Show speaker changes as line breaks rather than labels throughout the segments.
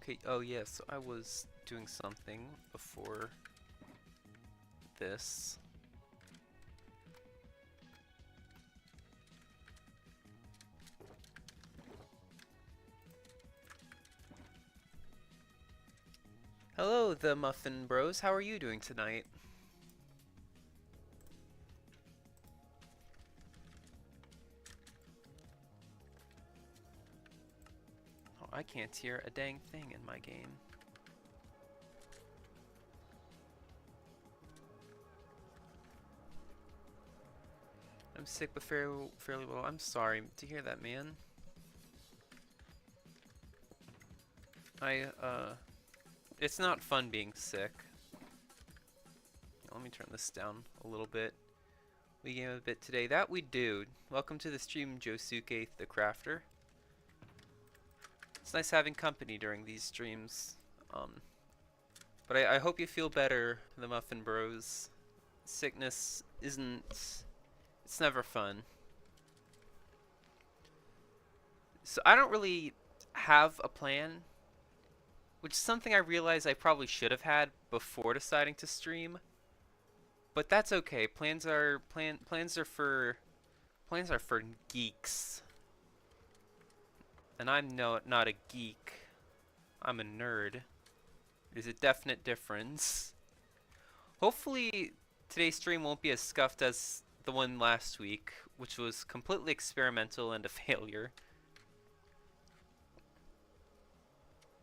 Okay, oh yeah, so I was doing something before this. Hello, the Muffin Bros. How are you doing tonight? Oh, I can't hear a dang thing in my game. I'm sick but fairly well. I'm sorry to hear that, man. It's not fun being sick. Let me turn this down a little bit. We game a bit today. That we do. Welcome to the stream, Josuke the Crafter. It's nice having company during these streams. But I hope you feel better, the Muffin Bros. Sickness isn't... It's never fun. So I don't really have a plan, which is something I realize I probably should have had before deciding to stream. But that's okay. Plans are for geeks. And I'm not a geek. I'm a nerd. There's a definite difference. Hopefully today's stream won't be as scuffed as the one last week, which was completely experimental and a failure.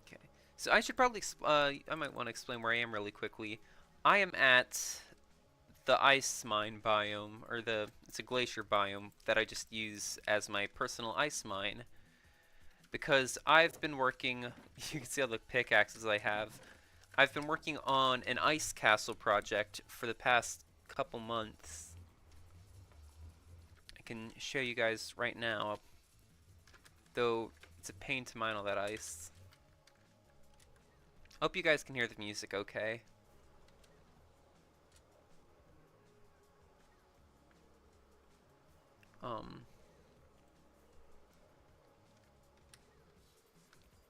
Okay, so I should probably I might want to explain where I am really quickly. I am at the ice mine biome, or it's a glacier biome that I just use as my personal ice mine, because I've been working, you can see all the pickaxes I have, I've been working on an ice castle project for the past couple months. I can show you guys right now, though it's a pain to mine all that ice. Hope you guys can hear the music okay.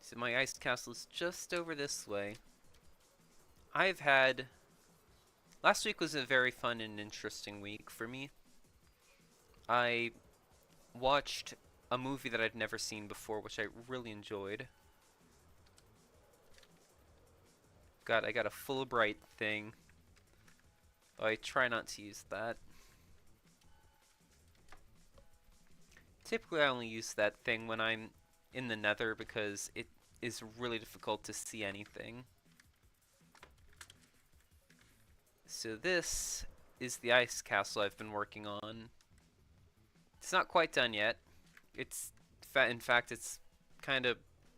So my ice castle is just over this way. Last week was a very fun and interesting week for me. I watched a movie that I'd never seen before, which I really enjoyed. I got a Fulbright thing. I try not to use that. Typically I only use that thing when I'm in the nether because it is really difficult to see anything. So this is the ice castle I've been working on. It's not quite done yet. In fact, it's kind of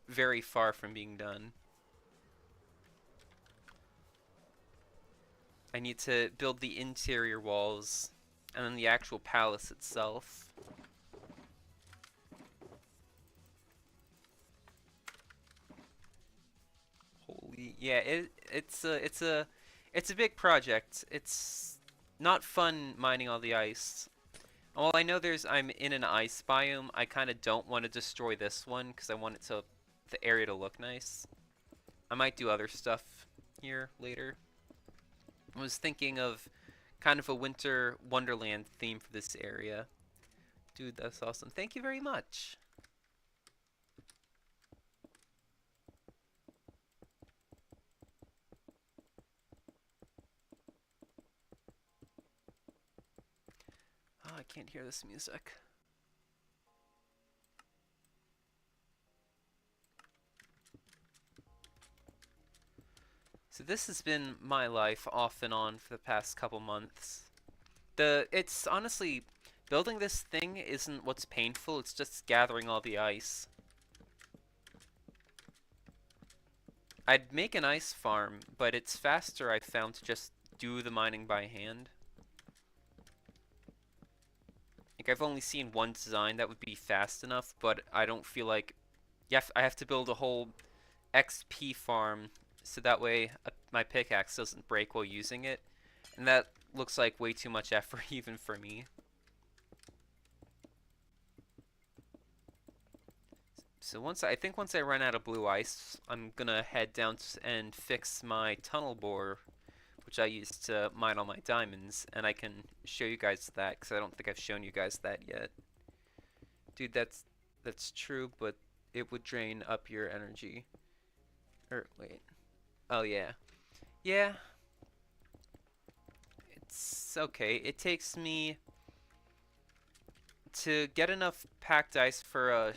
very far from being done. I need to build the interior walls and then the actual palace itself. Holy, yeah, it's a big project. It's not fun mining all the ice. Well, I know I'm in an ice biome. I kind of don't want to destroy this one because I want the area to look nice. I might do other stuff here later. I was thinking of kind of a winter wonderland theme for this area. Dude, that's awesome. Thank you very much. Oh, I can't hear this music. So this has been my life off and on for the past couple months. It's honestly, building this thing isn't what's painful, it's just gathering all the ice. I'd make an ice farm, but it's faster, I found, to just do the mining by hand. Like, I've only seen one design that would be fast enough, but I don't feel like... I have to build a whole XP farm, so that way my pickaxe doesn't break while using it. And that looks like way too much effort even for me. So I think once I run out of blue ice, I'm gonna head down and fix my tunnel bore, which I use to mine all my diamonds, and I can show you guys that because I don't think I've shown you guys that yet. Dude, that's true, but it would drain up your energy. Or wait. Oh yeah. Yeah. It's okay. It takes me to get enough packed ice for a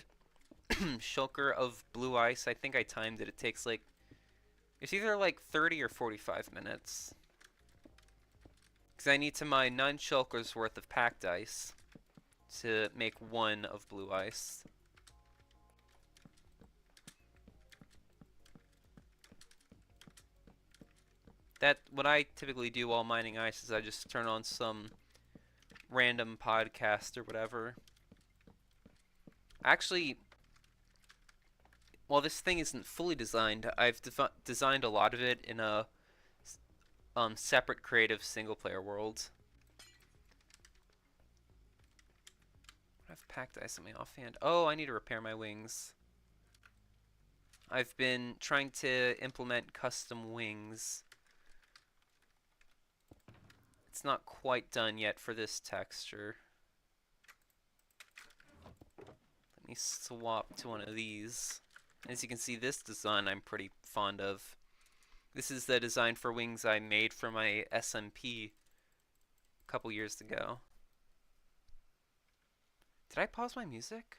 shulker of blue ice. I think I timed it. It takes like it's either like 30 or 45 minutes. Because I need to mine 9 shulkers worth of packed ice to make 1 of blue ice. What I typically do while mining ice is I just turn on some random podcast or whatever. Actually, while this thing isn't fully designed, I've designed a lot of it in a separate creative single-player world. I've packed ice on my offhand. Oh, I need to repair my wings. I've been trying to implement custom wings. It's not quite done yet for this texture. Let me swap to one of these. As you can see, this design I'm pretty fond of. This is the design for wings I made for my SMP a couple years ago. Did I pause my music?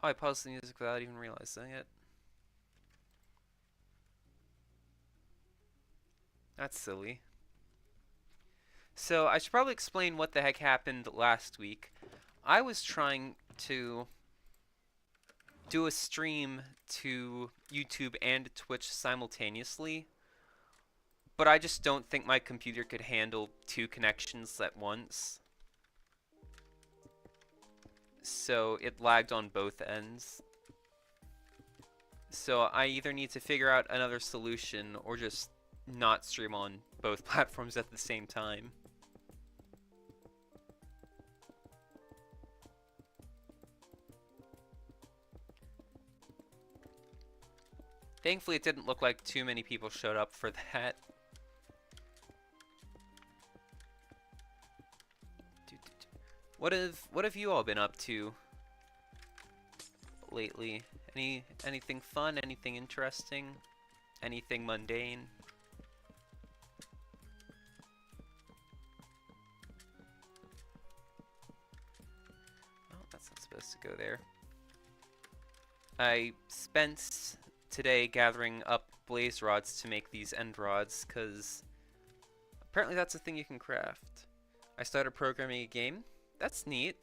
Oh, I paused the music without even realizing it. That's silly. So I should probably explain what the heck happened last week. I was trying to do a stream to YouTube and Twitch simultaneously, but I just don't think my computer could handle 2 connections at once. So it lagged on both ends. So I either need to figure out another solution or just not stream on both platforms at the same time. Thankfully, it didn't look like too many people showed up for that. What have you all been up to lately? Anything fun? Anything interesting? Anything mundane? Oh, that's not supposed to go there. I spent today gathering up blaze rods to make these end rods, because apparently that's a thing you can craft. I started programming a game. That's neat.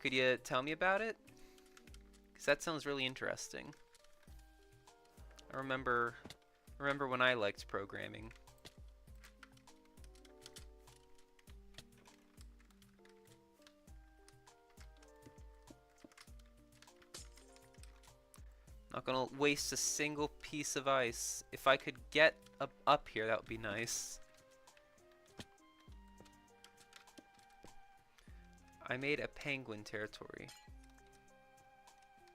Could you tell me about it? Because that sounds really interesting. I remember when I liked programming. Not gonna waste a single piece of ice. If I could get up here, that would be nice. I made a penguin territory.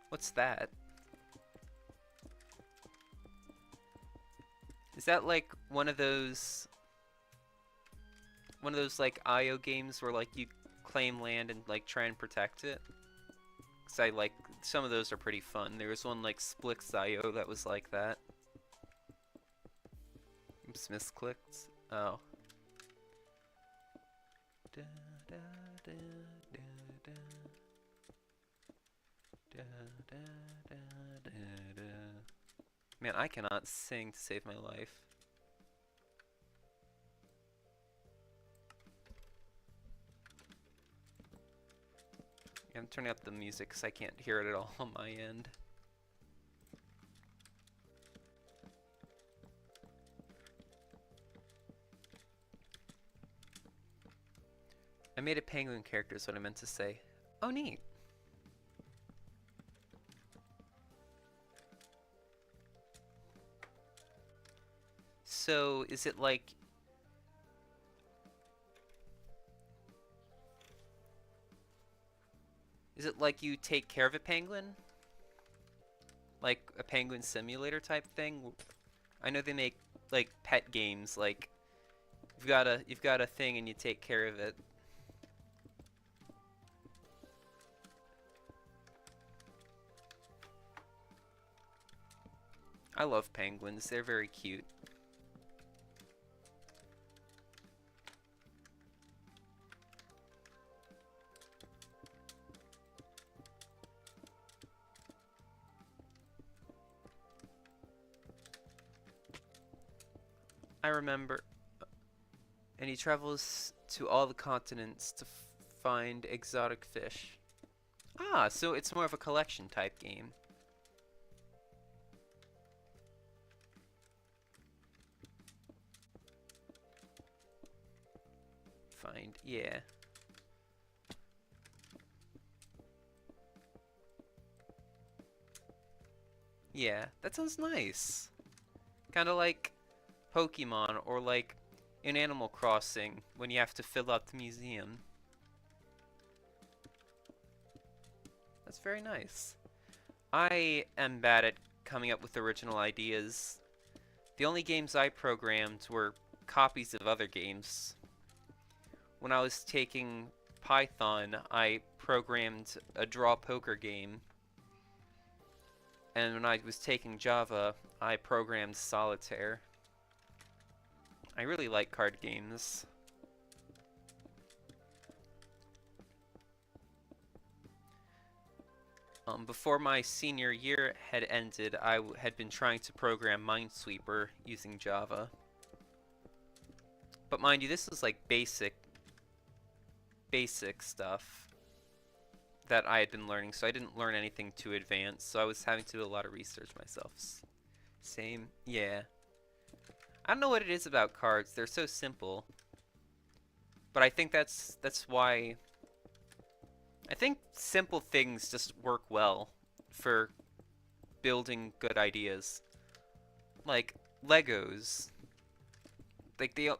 What's that? Is that like one of those like IO games where like you claim land and like try and protect it? 'Cause I like some of those are pretty fun. There was one like Splix.io that was like that. Oops, misclicked. Oh. Da, da, da, da, da. Da, da, da, da, da. Man, I cannot sing to save my life. I'm turning up the music because I can't hear it at all on my end. I made a penguin character is what I meant to say. Oh, neat. So, is it like... Is it like you take care of a penguin? Like a penguin simulator type thing? I know they make like pet games, like you've got a thing and you take care of it. I love penguins, they're very cute. I remember, and he travels to all the continents to find exotic fish. Ah, so it's more of a collection type game. Find, yeah. Yeah, that sounds nice. Kind of like Pokemon or like in Animal Crossing when you have to fill out the museum. That's very nice. I am bad at coming up with original ideas. The only games I programmed were copies of other games. When I was taking Python, I programmed a draw poker game. And when I was taking Java, I programmed Solitaire. I really like card games. Before my senior year had ended, I had been trying to program Minesweeper using Java. But mind you, this is like basic stuff that I had been learning, so I didn't learn anything too advanced, so I was having to do a lot of research myself. Same, yeah. I don't know what it is about cards, they're so simple. But I think that's why I think simple things just work well for building good ideas. Like Legos. Like the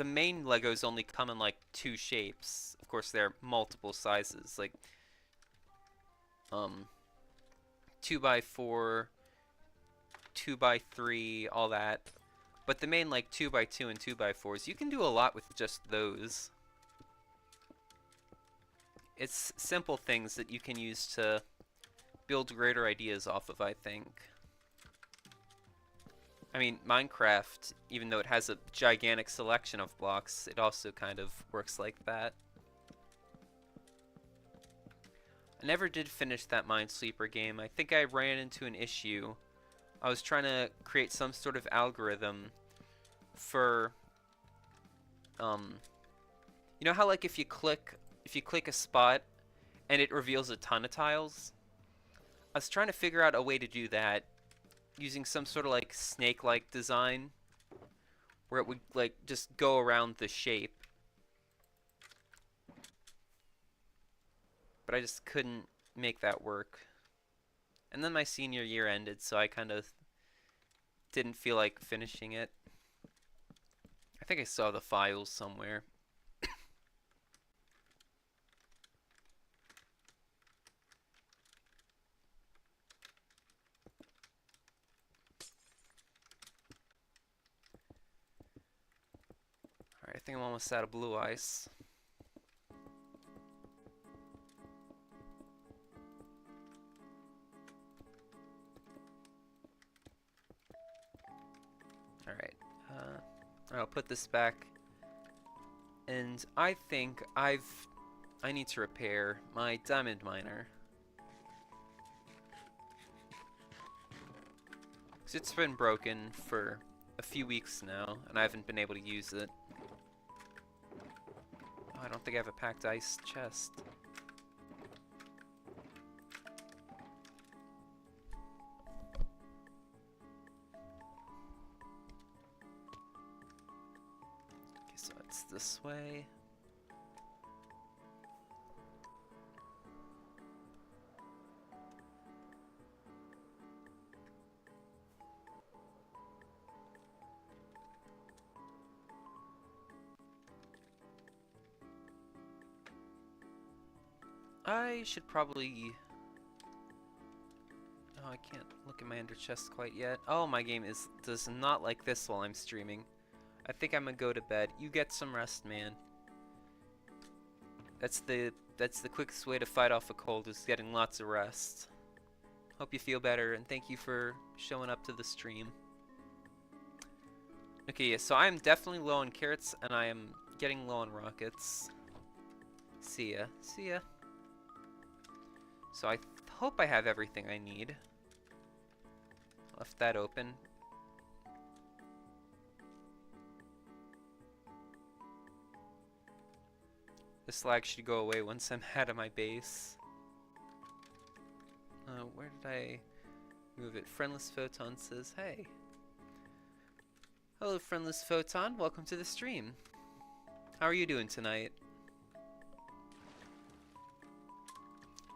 main Legos only come in like 2 shapes. Of course there are multiple sizes, like 2x4, 2x3, all that. But the main like 2x2 and 2x4s, you can do a lot with just those. It's simple things that you can use to build greater ideas off of, I think. I mean, Minecraft, even though it has a gigantic selection of blocks, it also kind of works like that. I never did finish that Minesweeper game. I think I ran into an issue. I was trying to create some sort of algorithm for, you know how like if you click a spot and it reveals a ton of tiles? I was trying to figure out a way to do that using some sort of like snake-like design where it would like just go around the shape. But I just couldn't make that work. And then my senior year ended, so I kind of didn't feel like finishing it. I think I saw the files somewhere. Alright, I think I'm almost out of blue ice. Alright, I'll put this back. And I think I need to repair my diamond miner. 'Cause it's been broken for a few weeks now, and I haven't been able to use it. Oh, I don't think I have a packed ice chest. Okay, so it's this way. I should probably... Oh, I can't look at my ender chest quite yet. Oh, my game does not like this while I'm streaming. I think I'm gonna go to bed. You get some rest, man. That's the quickest way to fight off a cold, is getting lots of rest. Hope you feel better, and thank you for showing up to the stream. Okay, yeah, so I'm definitely low on carrots, and I am getting low on rockets. See ya. See ya. So I hope I have everything I need. Left that open. This lag should go away once I'm out of my base. Where did I move it? Friendless Photon says, hey. Hello, Friendless Photon. Welcome to the stream. How are you doing tonight?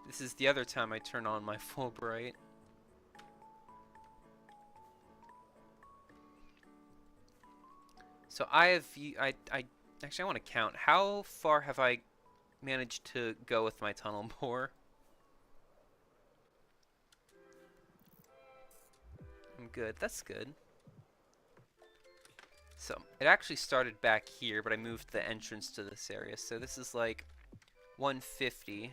This is the other time I turn on my Fulbright. So actually I want to count. How far have I managed to go with my tunnel bore? I'm good. That's good. So it actually started back here, but I moved the entrance to this area. So this is like 150.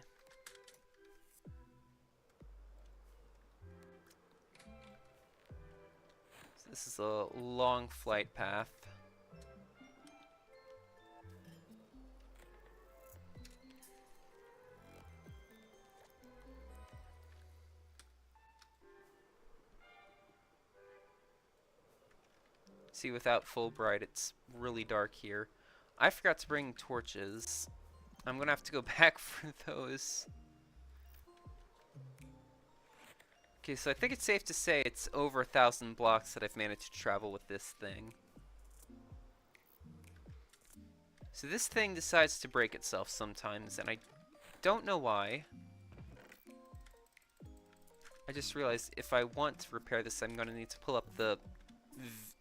So this is a long flight path. See, without Fulbright, it's really dark here. I forgot to bring torches. I'm gonna have to go back for those. Okay, so I think it's safe to say it's over 1,000 blocks that I've managed to travel with this thing. So this thing decides to break itself sometimes, and I don't know why. I just realized if I want to repair this, I'm gonna need to pull up the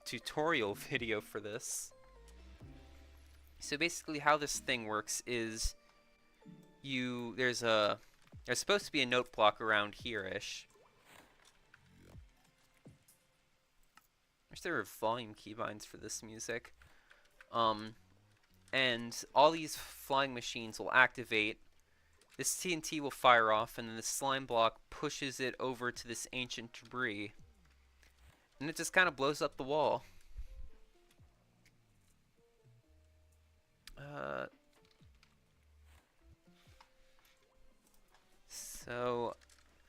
tutorial video for this. So basically how this thing works is there's supposed to be a note block around here-ish. Wish there were volume keybinds for this music. And all these flying machines will activate. This TNT will fire off, and then the slime block pushes it over to this ancient debris. And it just kind of blows up the wall.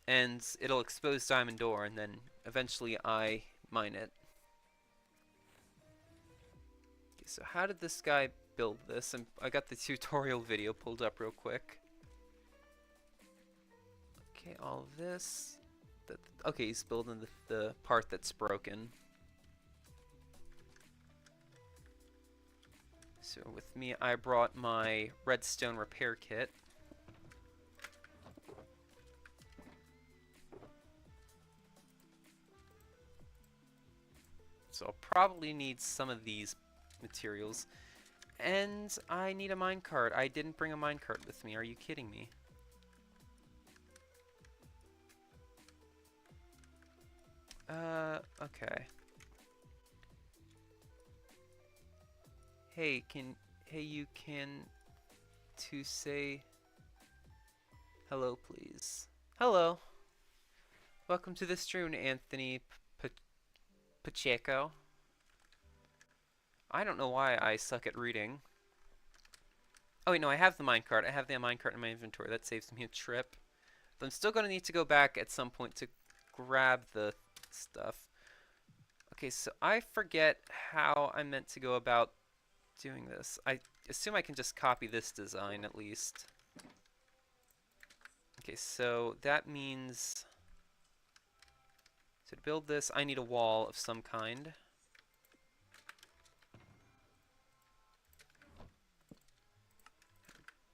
And it'll expose diamond ore, and then eventually I mine it. Okay, so how did this guy build this? And I got the tutorial video pulled up real quick. Okay, all of this. Okay, he's building the part that's broken. So with me, I brought my redstone repair kit. So I'll probably need some of these materials. And I need a minecart. I didn't bring a minecart with me. Are you kidding me? Okay. Hey, you can to say hello, please. Hello. Welcome to the stream, Anthony Pacheco. I don't know why I suck at reading. Oh wait, no, I have the minecart. I have the minecart in my inventory. That saves me a trip. But I'm still going to need to go back at some point to grab the stuff. Okay, so I forget how I'm meant to go about doing this. I assume I can just copy this design at least. Okay, so that means... So to build this, I need a wall of some kind.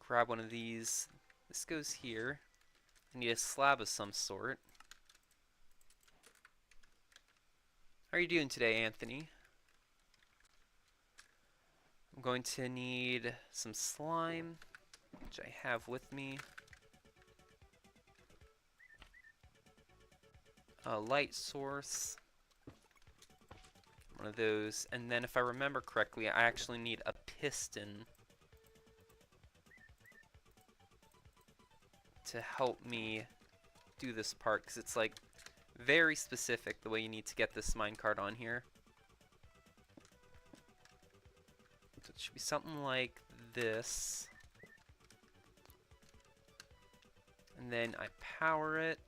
Grab one of these. This goes here. I need a slab of some sort. How are you doing today, Anthony? I'm going to need some slime, which I have with me. a light source, one of those, and then if I remember correctly, I actually need a piston to help me do this part, because it's like very specific the way you need to get this minecart on here. So it should be something like this. And then I power it.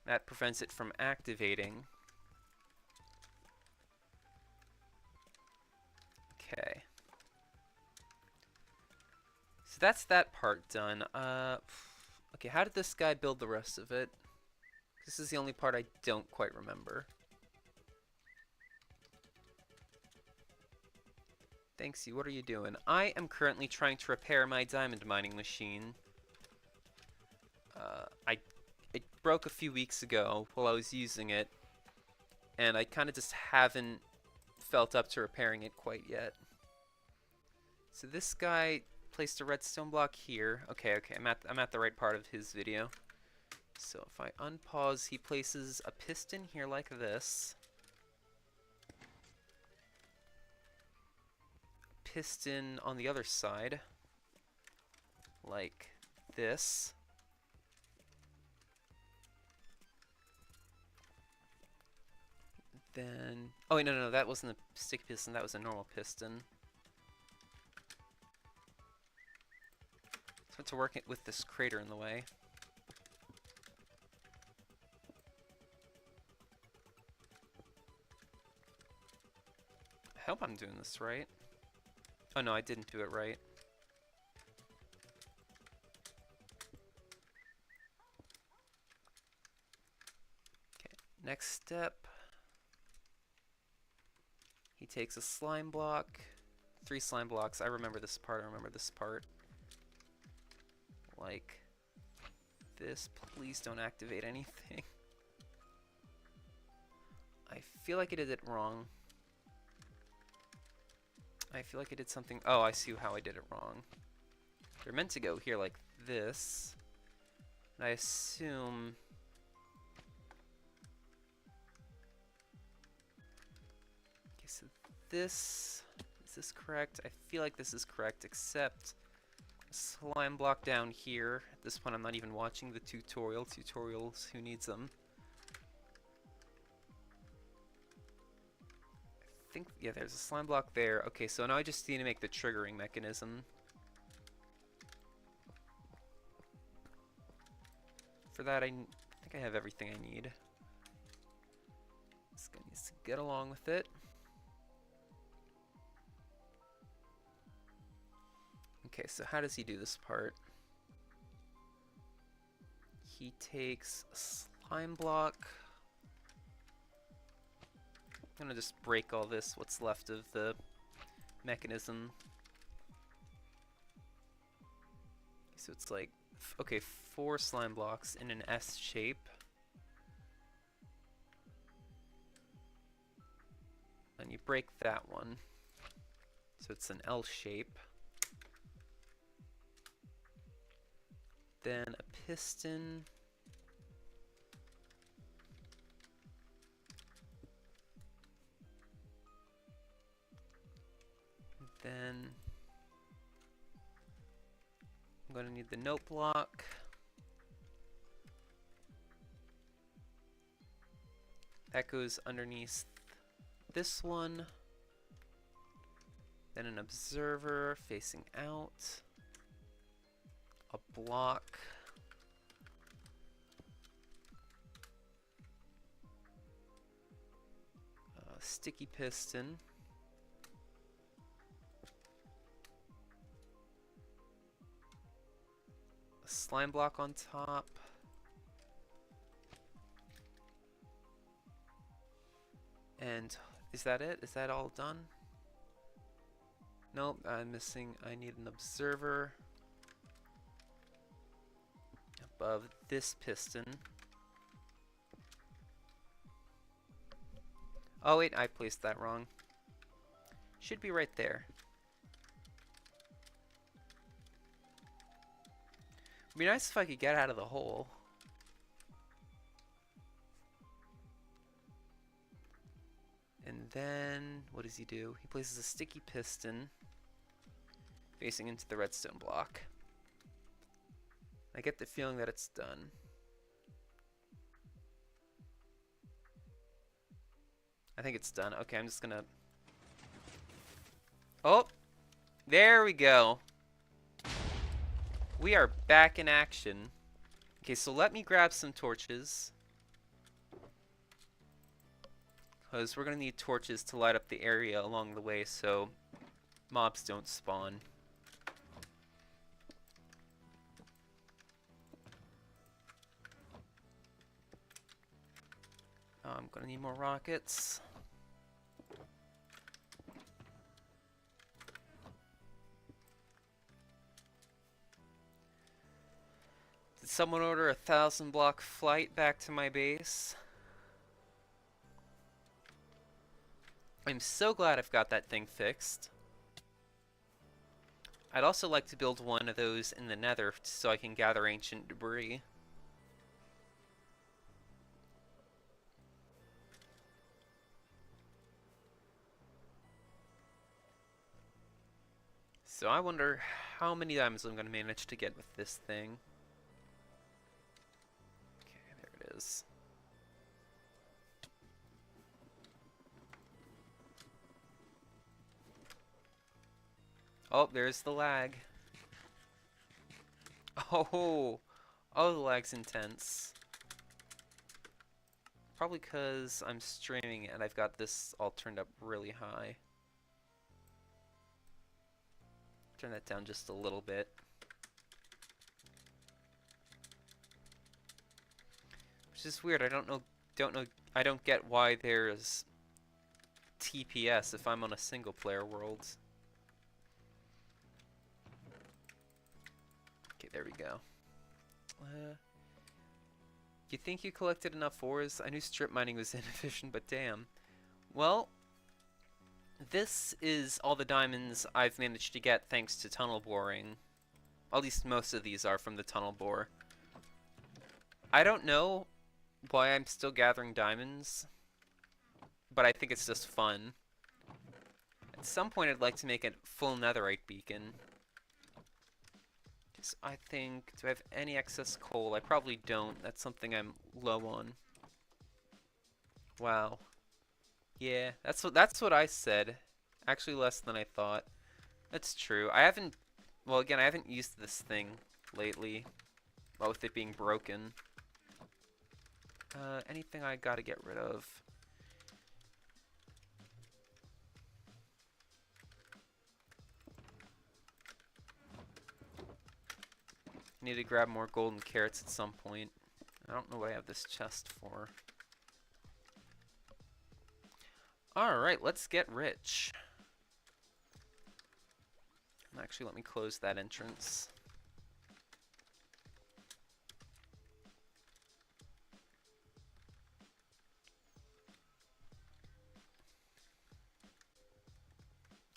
That prevents it from activating. Okay. So that's that part done. Okay, how did this guy build the rest of it? This is the only part I don't quite remember. Thanks, you. What are you doing? I am currently trying to repair my diamond mining machine. It broke a few weeks ago while I was using it, and I kind of just haven't felt up to repairing it quite yet. So this guy placed a redstone block here. Okay, I'm at the right part of his video. So if I unpause, he places a piston here like this. Piston on the other side like this. Then, oh wait, no, that wasn't a sticky piston, that was a normal piston. So to work it with this crater in the way. I hope I'm doing this right. Oh no, I didn't do it right. Okay, next step. He takes a slime block. 3 slime blocks. I remember this part, Like this. Please don't activate anything. I feel like I did it wrong. I feel like I did something. Oh, I see how I did it wrong. They're meant to go here like this. And I assume. Okay, so this. Is this correct? I feel like this is correct, except a slime block down here. At this point, I'm not even watching the tutorial. Tutorials, who needs them? Yeah, there's a slime block there. Okay, so now I just need to make the triggering mechanism. For that, I think I have everything I need. This guy needs to get along with it. Okay, so how does he do this part? He takes a slime block. I'm gonna just break all this, what's left of the mechanism. So it's like, okay, 4 slime blocks in an S shape. And you break that one. So it's an L shape. Then a piston. Then I'm going to need the note block. That goes underneath this one. Then an observer facing out. A block. A sticky piston. Slime block on top. And is that it? Is that all done? Nope, I'm missing. I need an observer above this piston. Oh wait, I placed that wrong. Should be right there. It'd be nice if I could get out of the hole. then, what does he do? He places a sticky piston facing into the redstone block. I get the feeling that it's done. I think it's done. Okay, I'm just gonna... Oh! There we go. We are back in action. Okay, so let me grab some torches. Because we're going to need torches to light up the area along the way so mobs don't spawn. I'm going to need more rockets. Did someone order a 1,000-block flight back to my base? I'm so glad I've got that thing fixed. I'd also like to build one of those in the Nether so I can gather ancient debris. So I wonder how many diamonds I'm going to manage to get with this thing. Okay, there it is. Oh, there's the lag. Oh, the lag's intense. Probably because I'm streaming and I've got this all turned up really high. Turn that down just a little bit. Which is weird. I don't get why there's TPS if I'm on a single player world. Okay, there we go. You think you collected enough ores? I knew strip mining was inefficient, but damn. Well, this is all the diamonds I've managed to get thanks to tunnel boring. At least most of these are from the tunnel bore. I don't know why I'm still gathering diamonds, but I think it's just fun. At some point I'd like to make a full netherite beacon. I think, do I have any excess coal? I probably don't. That's something I'm low on. Wow. Yeah, that's what I said. Actually less than I thought. That's true. Well, again, I haven't used this thing lately. Well, with it being broken. Anything I gotta get rid of? Need to grab more golden carrots at some point. I don't know what I have this chest for. Alright, let's get rich. Actually, let me close that entrance.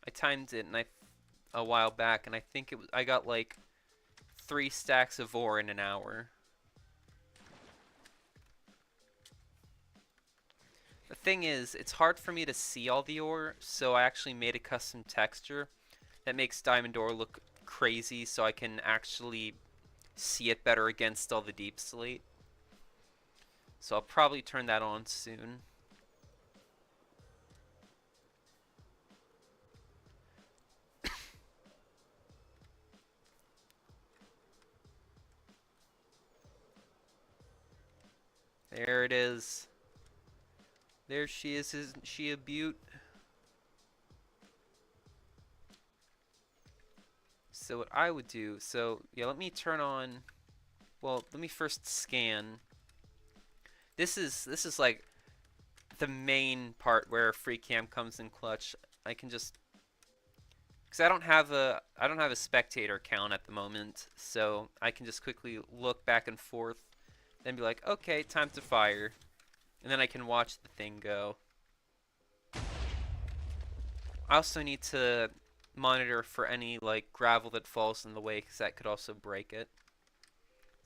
I timed it a while back, and I think I got like 3 stacks of ore in an hour. The thing is, it's hard for me to see all the ore, so I actually made a custom texture that makes diamond ore look crazy so I can actually see it better against all the deep slate. So I'll probably turn that on soon. There it is. There she is. Isn't she a beaut? So what I would do, yeah, let me turn on, well, let me first scan. This is like the main part where free cam comes in clutch. I can just, because I don't have a spectator count at the moment, so I can just quickly look back and forth, then be like, okay, time to fire. And then I can watch the thing go. I also need to monitor for any like gravel that falls in the way, because that could also break it.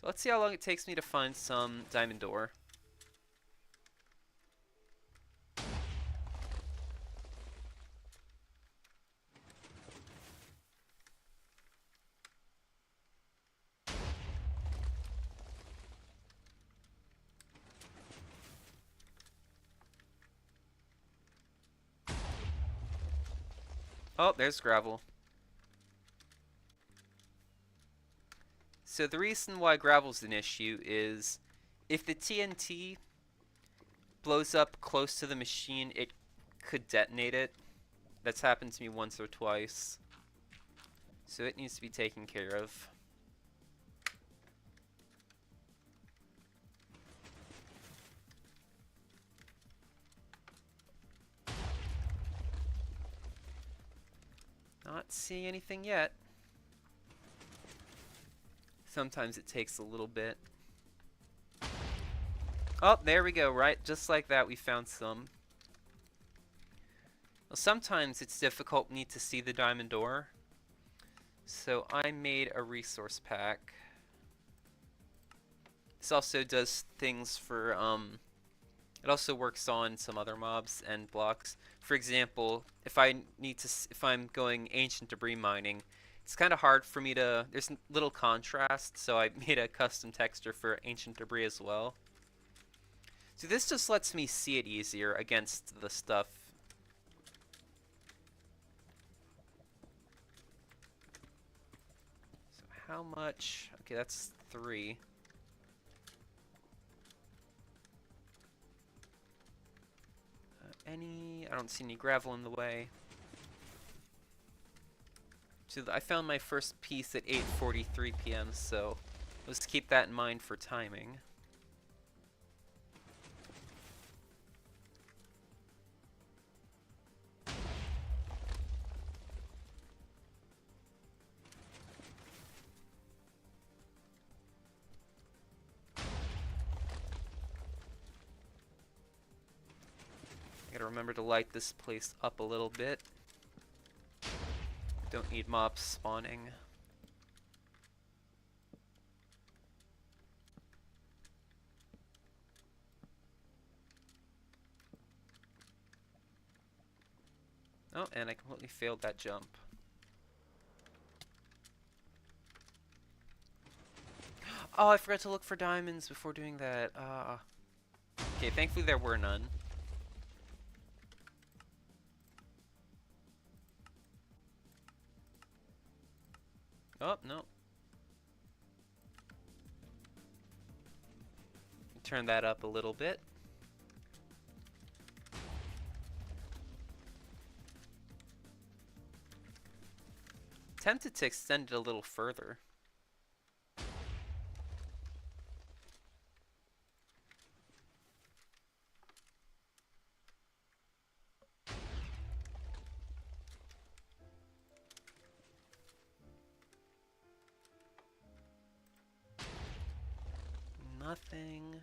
So let's see how long it takes me to find some diamond ore. Oh, there's gravel. So the reason why gravel's an issue is if the TNT blows up close to the machine, it could detonate it. That's happened to me once or twice. So it needs to be taken care of. Not seeing anything yet. Sometimes it takes a little bit. Oh, there we go, right? Just like that, we found some. Well, sometimes it's difficult need to see the diamond ore. So I made a resource pack. This also does things for, it also works on some other mobs and blocks. For example, if I'm going ancient debris mining, it's kind of hard for me to, there's little contrast, so I made a custom texture for ancient debris as well. So this just lets me see it easier against the stuff. So how much? Okay, that's 3. I don't see any gravel in the way. So I found my first piece at 8:43 p.m., so let's keep that in mind for timing. I gotta remember to light this place up a little bit. Don't need mobs spawning. Oh, and I completely failed that jump. Oh, I forgot to look for diamonds before doing that. Okay, thankfully there were none. Oh, no. Turn that up a little bit. Tempted to extend it a little further. Nothing.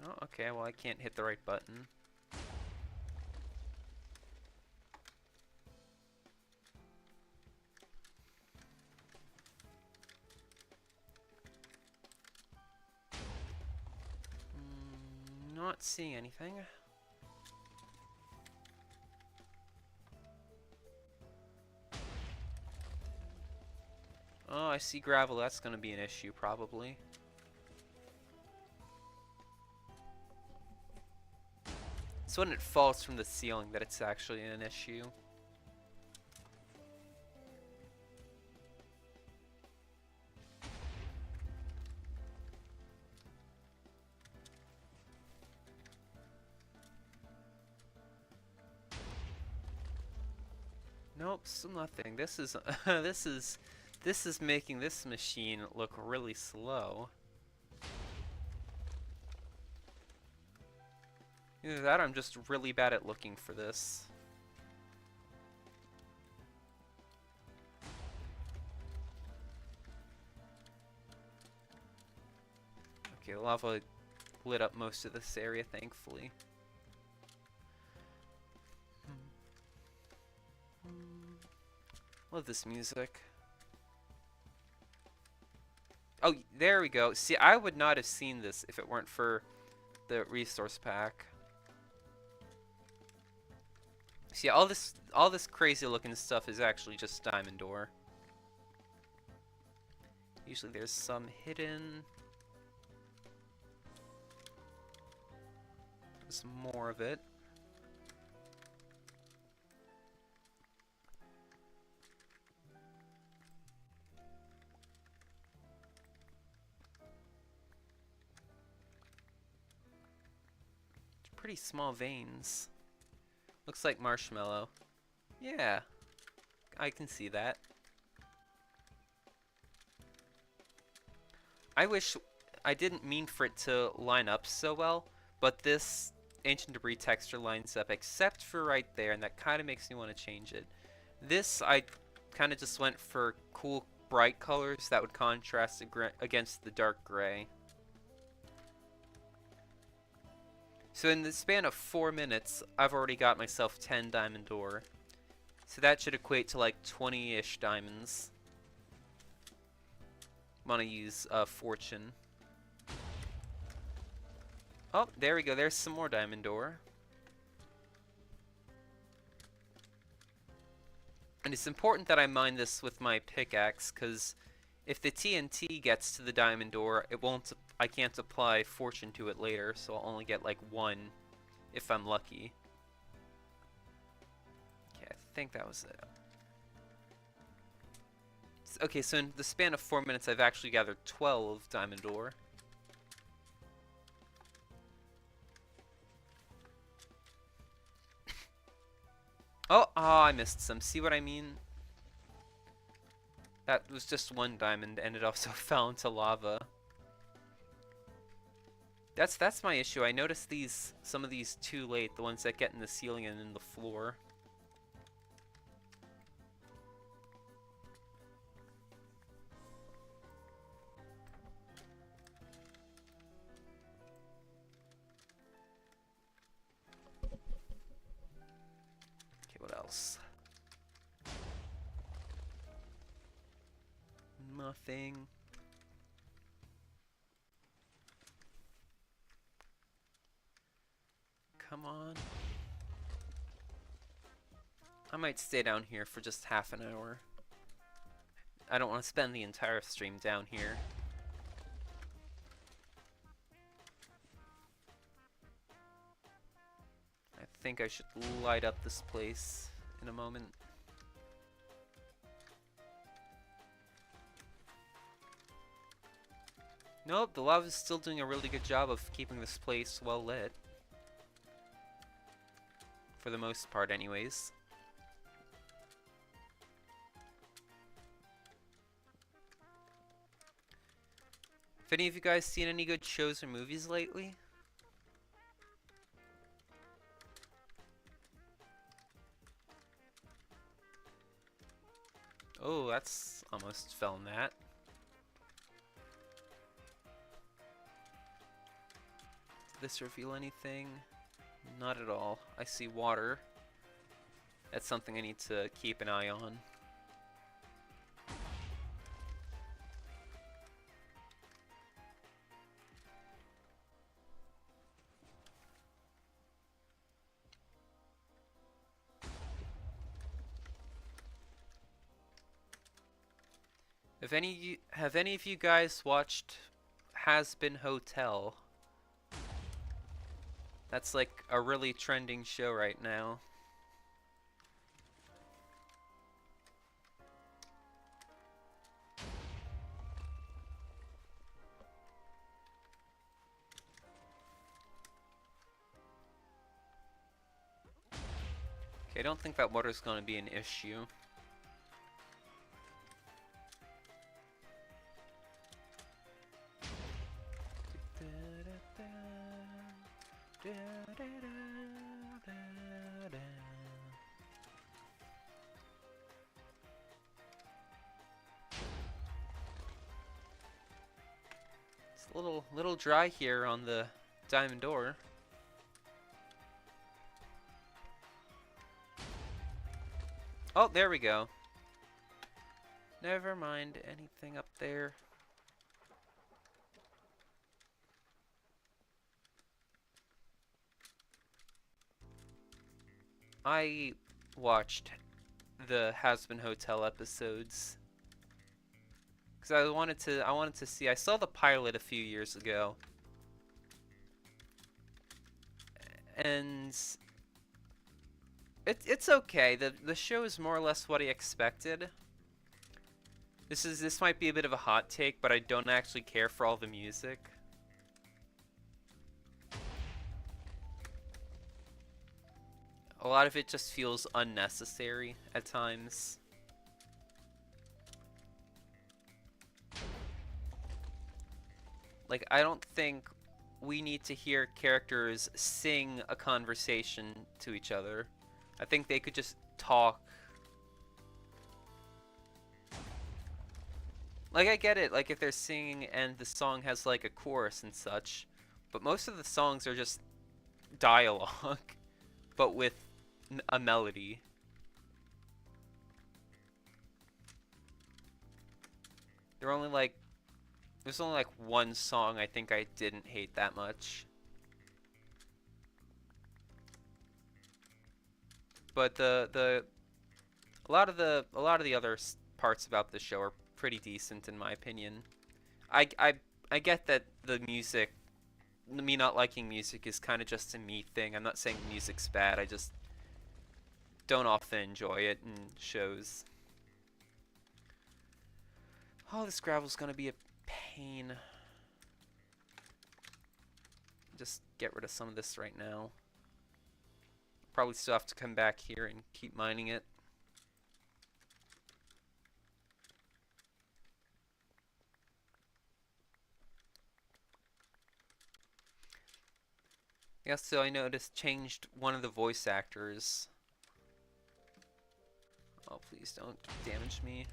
Oh, okay, well I can't hit the right button. Not seeing anything. Oh, I see gravel. That's gonna be an issue, probably. It's when it falls from the ceiling that it's actually an issue. Nope, still nothing. This is this is making this machine look really slow. Either that or I'm just really bad at looking for this. Okay, lava lit up most of this area, thankfully. Love this music. Oh, there we go. See, I would not have seen this if it weren't for the resource pack. See, all this crazy looking stuff is actually just diamond ore. Usually there's some hidden. There's more of it. Pretty small veins. Looks like marshmallow. Yeah, I can see that. I wish I didn't mean for it to line up so well, but this ancient debris texture lines up except for right there, and that kind of makes me want to change it. This, I kind of just went for cool bright colors that would contrast against the dark gray. So in the span of 4 minutes, I've already got myself 10 diamond ore. So that should equate to like 20-ish diamonds. I'm gonna use fortune. Oh, there we go. There's some more diamond ore. And it's important that I mine this with my pickaxe, because if the TNT gets to the diamond ore, it won't. I can't apply fortune to it later, so I'll only get like 1 if I'm lucky. Okay, I think that was it. Okay, so in the span of 4 minutes, I've actually gathered 12 diamond ore. Oh, I missed some. See what I mean? That was just 1 diamond, and it also fell into lava. That's my issue. I noticed some of these too late, the ones that get in the ceiling and in the floor. Okay, what else? Nothing. Come on. I might stay down here for just half an hour. I don't want to spend the entire stream down here. I think I should light up this place in a moment. Nope, the lava's still doing a really good job of keeping this place well lit. For the most part, anyways. Have any of you guys seen any good shows or movies lately? Oh, that's almost fell in that. Did this reveal anything? Not at all. I see water. That's something I need to keep an eye on. Have any of you guys watched Hazbin Hotel? That's like a really trending show right now. Okay, I don't think that water's gonna be an issue. It's a little dry here on the diamond ore. Oh, there we go. Never mind anything up there. I watched the Hazbin Hotel episodes because I wanted to see. I saw the pilot a few years ago, and it's okay. The show is more or less what I expected. This might be a bit of a hot take, but I don't actually care for all the music. A lot of it just feels unnecessary at times. Like, I don't think we need to hear characters sing a conversation to each other. I think they could just talk. Like, I get it, like, if they're singing and the song has, like, a chorus and such, but most of the songs are just dialogue, but with a melody. There's only, like, one song I think I didn't hate that much. But a lot of the other parts about the show are pretty decent in my opinion. I get that the music, me not liking music is kind of just a me thing. I'm not saying music's bad. I just don't often enjoy it in shows. Oh, this gravel's gonna be a pain. Just get rid of some of this right now. Probably still have to come back here and keep mining it. Yeah, so I noticed changed one of the voice actors. Oh, please don't damage me.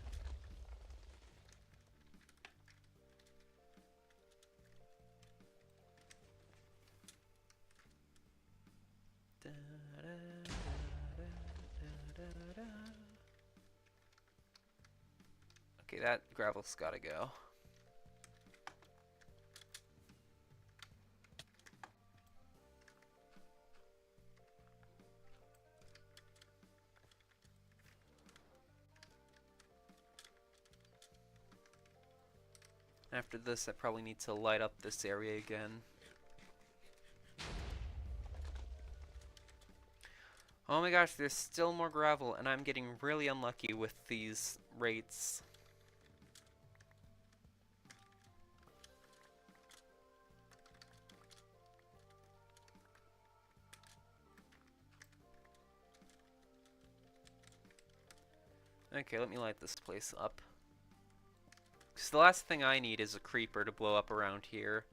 Okay, that gravel's gotta go. After this, I probably need to light up this area again. Oh my gosh, there's still more gravel, and I'm getting really unlucky with these rates. Okay, let me light this place up. Because the last thing I need is a creeper to blow up around here.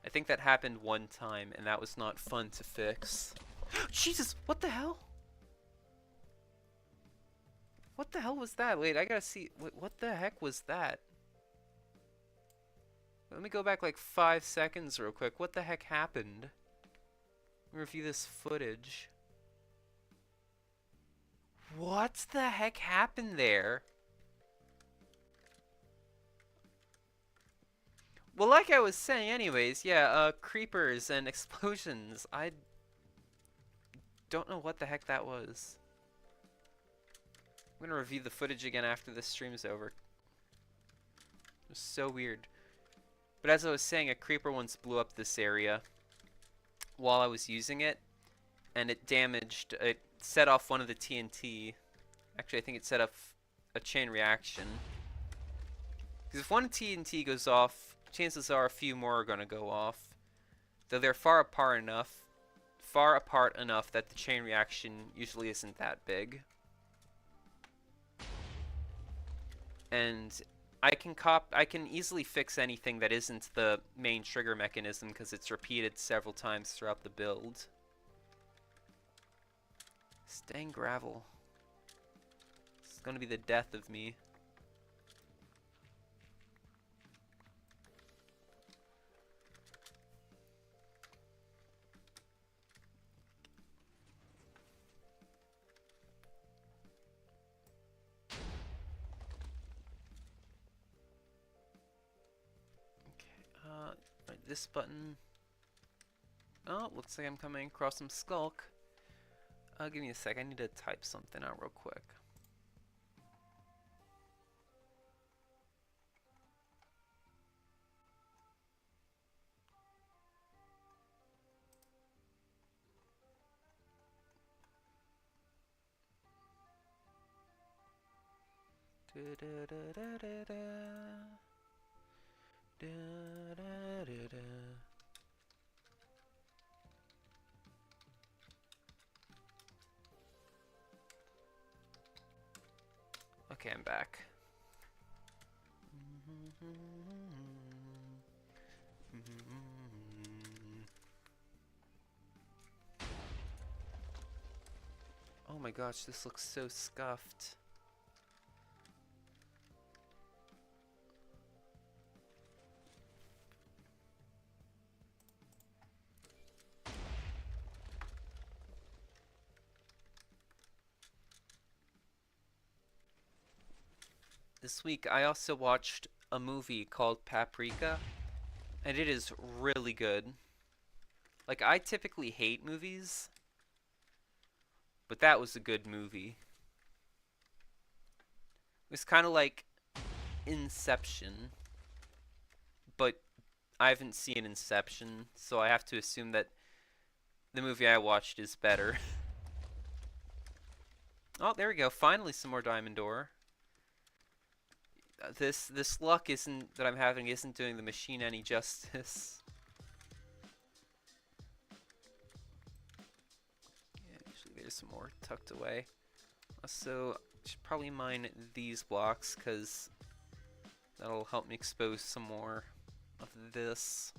I think that happened one time, and that was not fun to fix. Jesus, what the hell? What the hell was that? Wait, I gotta see. Wait, what the heck was that? Let me go back like 5 seconds real quick. What the heck happened? Let me review this footage. What the heck happened there? Well, like I was saying anyways, yeah, creepers and explosions. I don't know what the heck that was. I'm gonna review the footage again after this stream's over. It was so weird. But as I was saying, a creeper once blew up this area while I was using it, and it set off one of the TNT. Actually, I think it set off a chain reaction. Because if one TNT goes off, chances are a few more are gonna go off. Though they're far apart enough that the chain reaction usually isn't that big. And I can easily fix anything that isn't the main trigger mechanism because it's repeated several times throughout the build. Staying gravel. It's gonna be the death of me. Right, this button. Oh, looks like I'm coming across some skulk. Give me a sec. I need to type something out real quick. Okay, I'm back. Oh my gosh, this looks so scuffed. This week I also watched a movie called Paprika, and it is really good. Like, I typically hate movies, but that was a good movie. It was kind of like Inception, but I haven't seen Inception, so I have to assume that the movie I watched is better. Oh, there we go. Finally some more diamond ore. This luck isn't that I'm having isn't doing the machine any justice. Yeah, usually there's some more tucked away. So I should probably mine these blocks because that'll help me expose some more of this.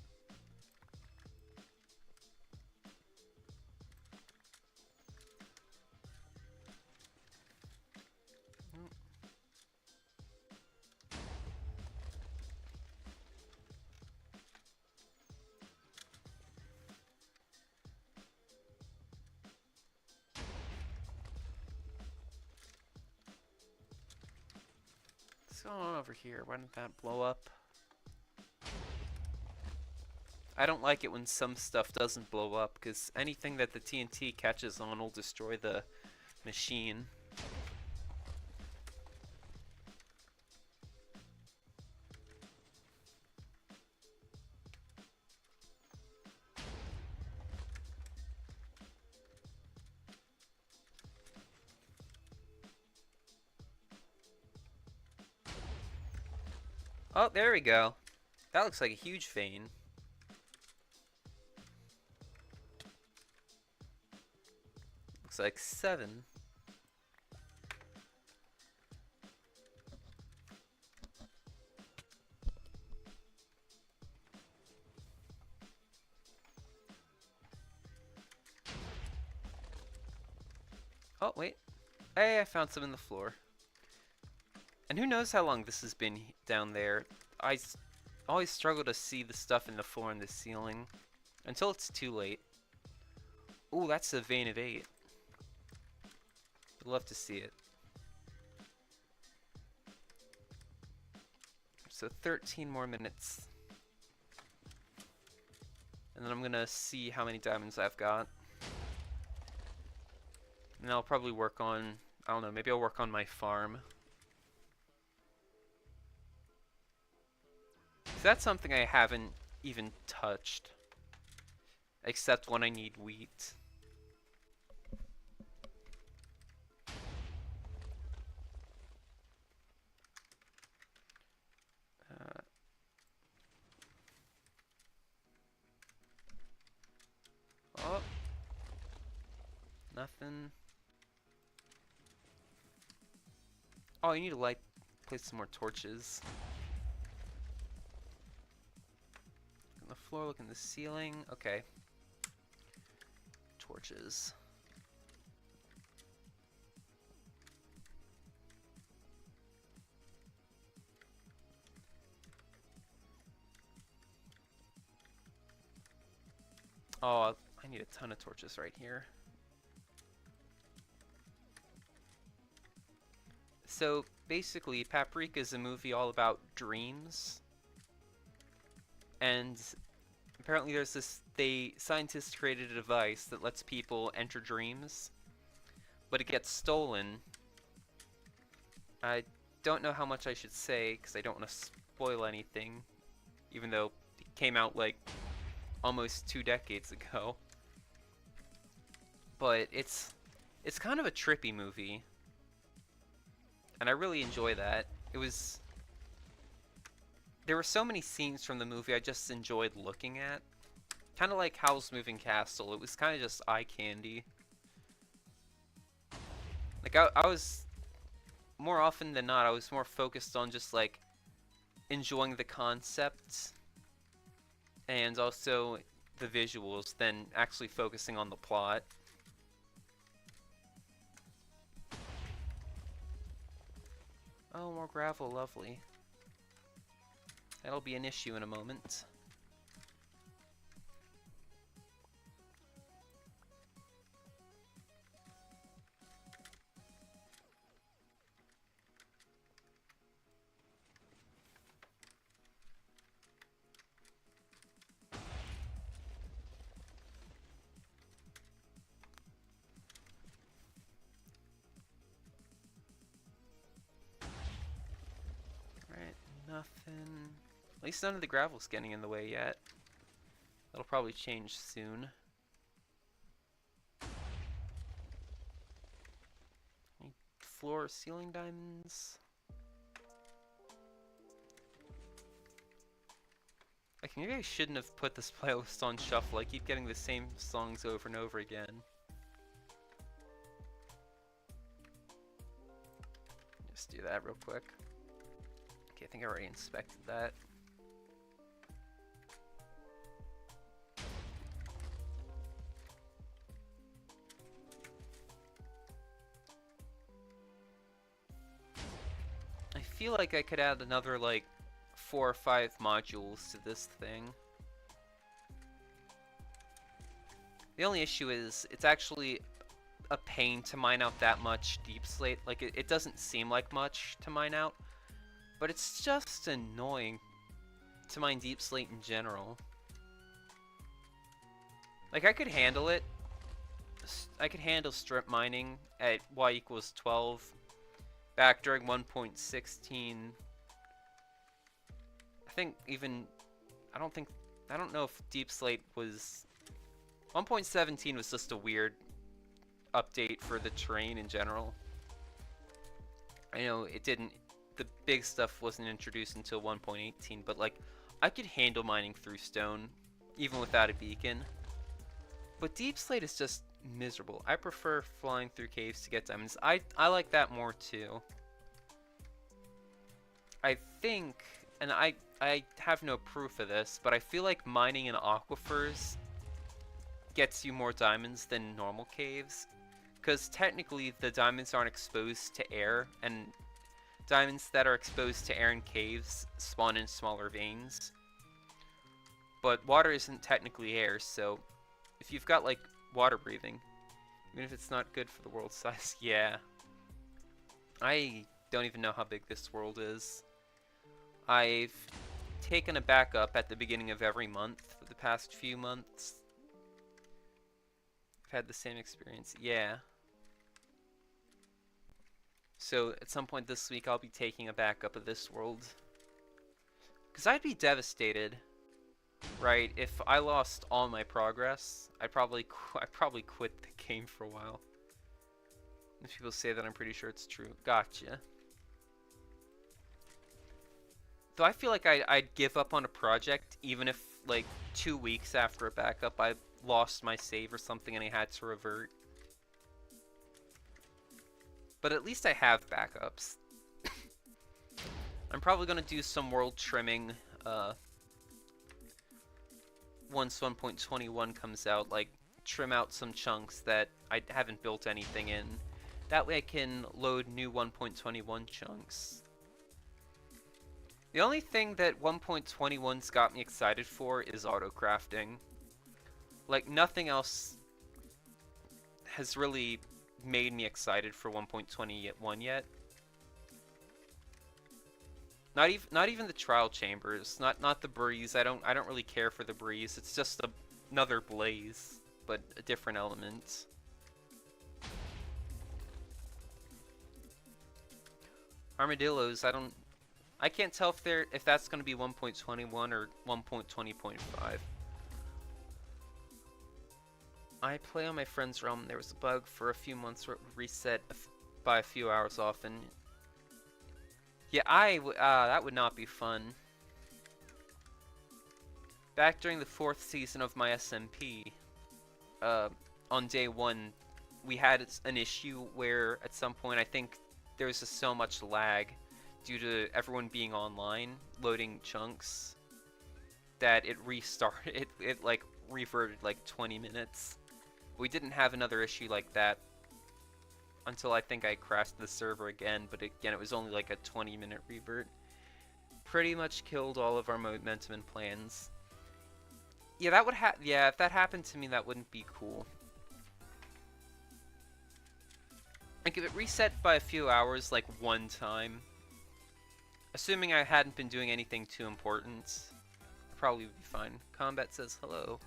What's going on over here? Why didn't that blow up? I don't like it when some stuff doesn't blow up, because anything that the TNT catches on will destroy the machine. Oh, there we go. That looks like a huge vein. Looks like 7. Oh, wait. Hey, I found some in the floor. And who knows how long this has been down there. Always struggle to see the stuff in the floor and the ceiling until it's too late. Ooh, that's a vein of 8. I'd love to see it. So 13 more minutes. And then I'm gonna see how many diamonds I've got. And I'll probably work on, I don't know, maybe I'll work on my farm. So that's something I haven't even touched. Except when I need wheat. Oh. Nothing. Oh, you need to place some more torches. Look on the floor, look in the ceiling. Okay. Torches. Oh, I need a ton of torches right here. So basically, Paprika is a movie all about dreams. And apparently there's scientists created a device that lets people enter dreams, but it gets stolen. I don't know how much I should say, because I don't want to spoil anything, even though it came out like almost 2 decades ago. But it's kind of a trippy movie. and I really enjoy that. It was there were so many scenes from the movie I just enjoyed looking at. Kind of like Howl's Moving Castle. It was kind of just eye candy. Like I was more often than not, I was more focused on just like enjoying the concept and also the visuals than actually focusing on the plot. Oh, more gravel, lovely. That'll be an issue in a moment. Alright, nothing. At least none of the gravel's getting in the way yet. That'll probably change soon. Any floor or ceiling diamonds? Like, maybe I shouldn't have put this playlist on shuffle. I keep getting the same songs over and over again. Just do that real quick. Okay, I think I already inspected that. I feel like I could add another, like, 4 or 5 modules to this thing. The only issue is, it's actually a pain to mine out that much deep slate. Like, it doesn't seem like much to mine out, but it's just annoying to mine deep slate in general. Like, I could handle it. I could handle strip mining at y equals 12 back during 1.16. I think even, I don't know if deep slate was, 1.17 was just a weird update for the terrain in general. I know the big stuff wasn't introduced until 1.18, but like, I could handle mining through stone, even without a beacon. But deep slate is just miserable. I prefer flying through caves to get diamonds. I like that more too. I think, and I have no proof of this, but I feel like mining in aquifers gets you more diamonds than normal caves. Because technically the diamonds aren't exposed to air, and diamonds that are exposed to air in caves spawn in smaller veins. But water isn't technically air, so if you've got like water breathing, even if it's not good for the world size, yeah. I don't even know how big this world is. I've taken a backup at the beginning of every month for the past few months. I've had the same experience, yeah. So at some point this week I'll be taking a backup of this world. Because I'd be devastated, right, if I lost all my progress. I'd probably quit the game for a while. If people say that, I'm pretty sure it's true. Gotcha. Though I feel like I'd give up on a project even if, like, 2 weeks after a backup I lost my save or something and I had to revert. But at least I have backups. I'm probably going to do some world trimming once 1.21 comes out, like trim out some chunks that I haven't built anything in. That way I can load new 1.21 chunks. The only thing that 1.21's got me excited for is auto-crafting. Like, nothing else has really made me excited for 1.21 yet. Not even the trial chambers, not the breeze. I don't really care for the breeze. It's just another blaze, but a different element. Armadillos, I can't tell if that's going to be 1.21 or 1.20.5. I play on my friend's realm. There was a bug for a few months where it reset by a few hours often. Yeah, that would not be fun. Back during the 4th season of my SMP, uh, on day 1, we had an issue where at some point I think there was just so much lag due to everyone being online, loading chunks, that it restarted, it like reverted like 20 minutes. We didn't have another issue like that until I think I crashed the server again, but again it was only like a 20-minute revert. Pretty much killed all of our momentum and plans. Yeah, that would yeah, if that happened to me, that wouldn't be cool. Like, if it reset by a few hours, like, one time, assuming I hadn't been doing anything too important, I'd probably be fine. Combat says hello.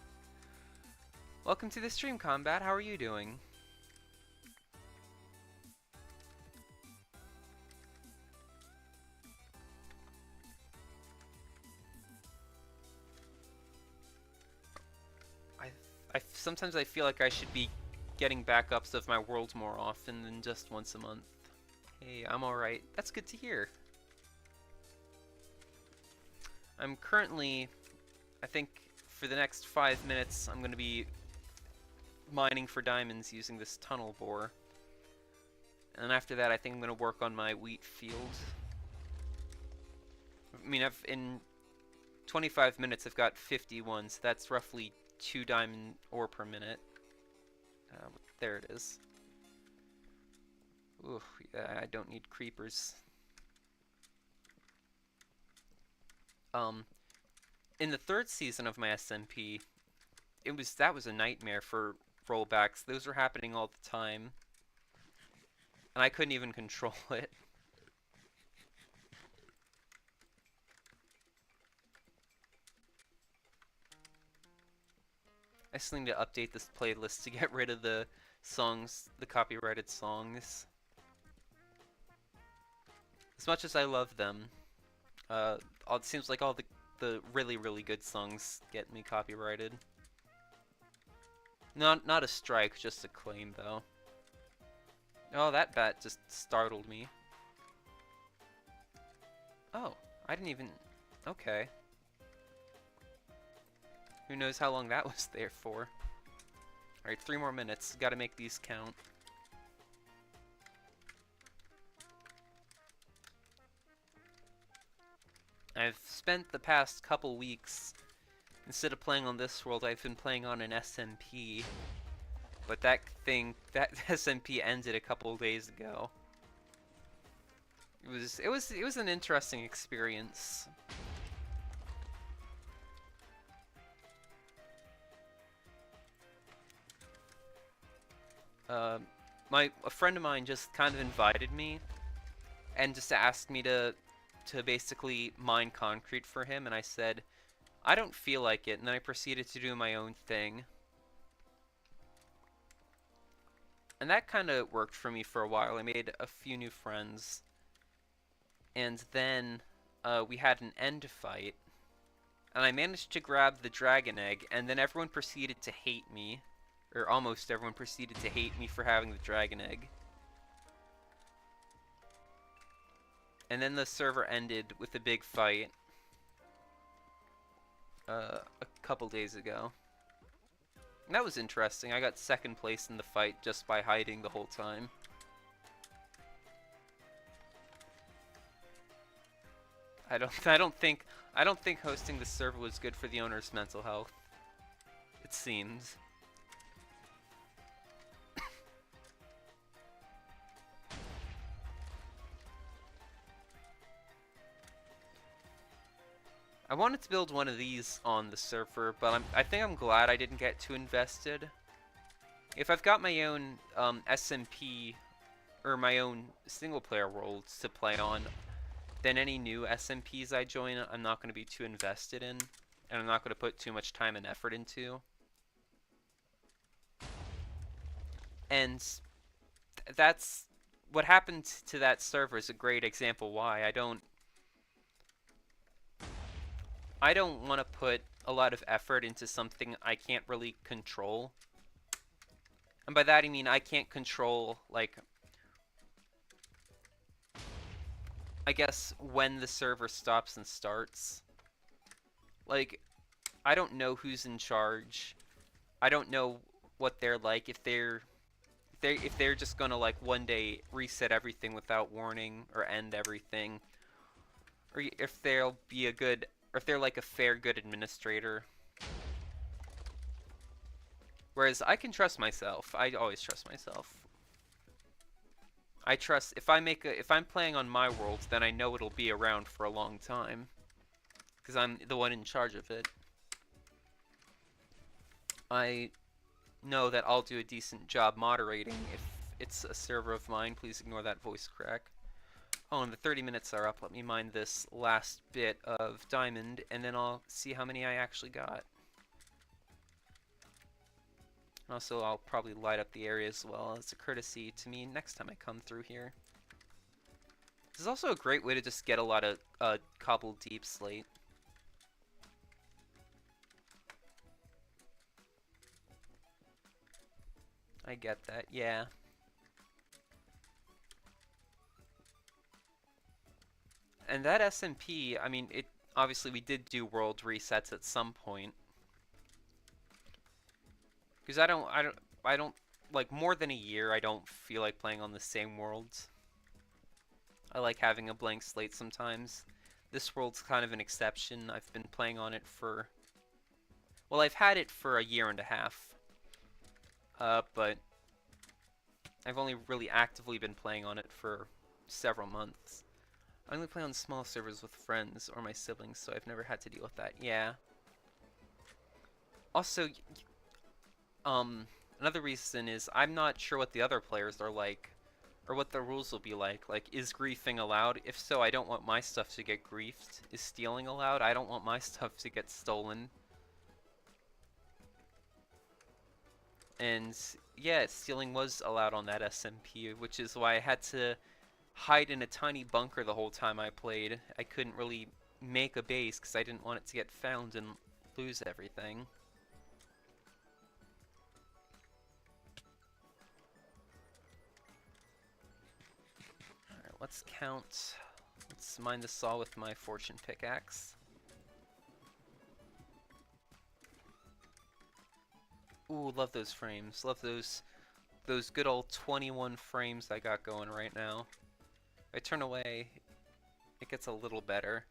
Welcome to the stream, Combat. How are you doing? Sometimes I feel like I should be getting backups of my world more often than just once a month. Hey, I'm alright. That's good to hear. I'm currently, I think for the next 5 minutes, I'm going to be mining for diamonds using this tunnel bore. And after that, I think I'm going to work on my wheat field. I mean, in 25 minutes, I've got 51, so that's roughly 2 diamond ore per minute. There it is. Ooh, yeah, I don't need creepers. In the 3rd season of my SMP, that was a nightmare for rollbacks. Those were happening all the time, and I couldn't even control it. I still need to update this playlist to get rid of the songs, the copyrighted songs. As much as I love them, it seems like all the really, really good songs get me copyrighted. Not a strike, just a claim, though. Oh, that bat just startled me. Oh, I didn't even... Okay. Who knows how long that was there for. Alright, 3 more minutes. Gotta make these count. I've spent the past couple weeks, instead of playing on this world, I've been playing on an SMP. But that SMP ended a couple days ago. It was an interesting experience. A friend of mine just kind of invited me and just asked me to basically mine concrete for him, and I said, I don't feel like it, and then I proceeded to do my own thing. And that kind of worked for me for a while. I made a few new friends, and then we had an end fight, and I managed to grab the dragon egg, and then everyone proceeded to hate me. Or almost everyone proceeded to hate me for having the dragon egg. And then the server ended with a big fight a couple days ago. And that was interesting. I got 2nd place in the fight just by hiding the whole time. I don't think hosting the server was good for the owner's mental health. It seems. I wanted to build one of these on the server, but I think I'm glad I didn't get too invested. If I've got my own SMP, or my own single-player worlds to play on, then any new SMPs I join, I'm not going to be too invested in, and I'm not going to put too much time and effort into. And that's what happened to that server is a great example why I don't want to put a lot of effort into something I can't really control. And by that I mean I can't control, like, I guess when the server stops and starts. Like, I don't know who's in charge. I don't know what they're like. If they're just gonna like one day reset everything without warning or end everything, or if they'll be a good, or if they're like a fair, good administrator. Whereas I can trust myself. I always trust myself. I trust if I'm playing on my world, then I know it'll be around for a long time because I'm the one in charge of it. I know that I'll do a decent job moderating if it's a server of mine. Please ignore that voice crack. Oh, and the 30 minutes are up. Let me mine this last bit of diamond, and then I'll see how many I actually got. Also, I'll probably light up the area as well as a courtesy to me next time I come through here. This is also a great way to just get a lot of cobbled deep slate. I get that, yeah. And that SMP, I mean, it obviously we did do world resets at some point. Because I don't like more than a year. I don't feel like playing on the same worlds. I like having a blank slate sometimes. This world's kind of an exception. I've been playing on it for, well, I've had it for a year and a half. But I've only really actively been playing on it for several months. I only play on small servers with friends or my siblings, so I've never had to deal with that. Yeah. Also, another reason is I'm not sure what the other players are like, or what the rules will be like. Like, is griefing allowed? If so, I don't want my stuff to get griefed. Is stealing allowed? I don't want my stuff to get stolen. And yeah, stealing was allowed on that SMP, which is why I had to hide in a tiny bunker the whole time I played. I couldn't really make a base because I didn't want it to get found and lose everything. Alright, let's count. Let's mine the saw with my fortune pickaxe. Ooh, love those frames. Love those good old 21 frames I got going right now. If I turn away, it gets a little better.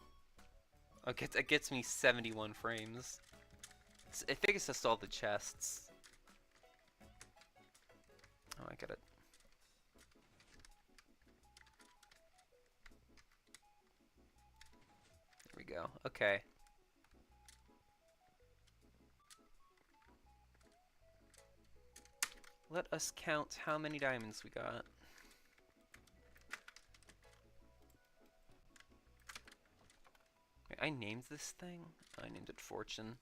It gets me 71 frames. I think it's just all the chests. Oh, I got it. There we go. Okay. Let us count how many diamonds we got. Wait, I named this thing? I named it Fortune.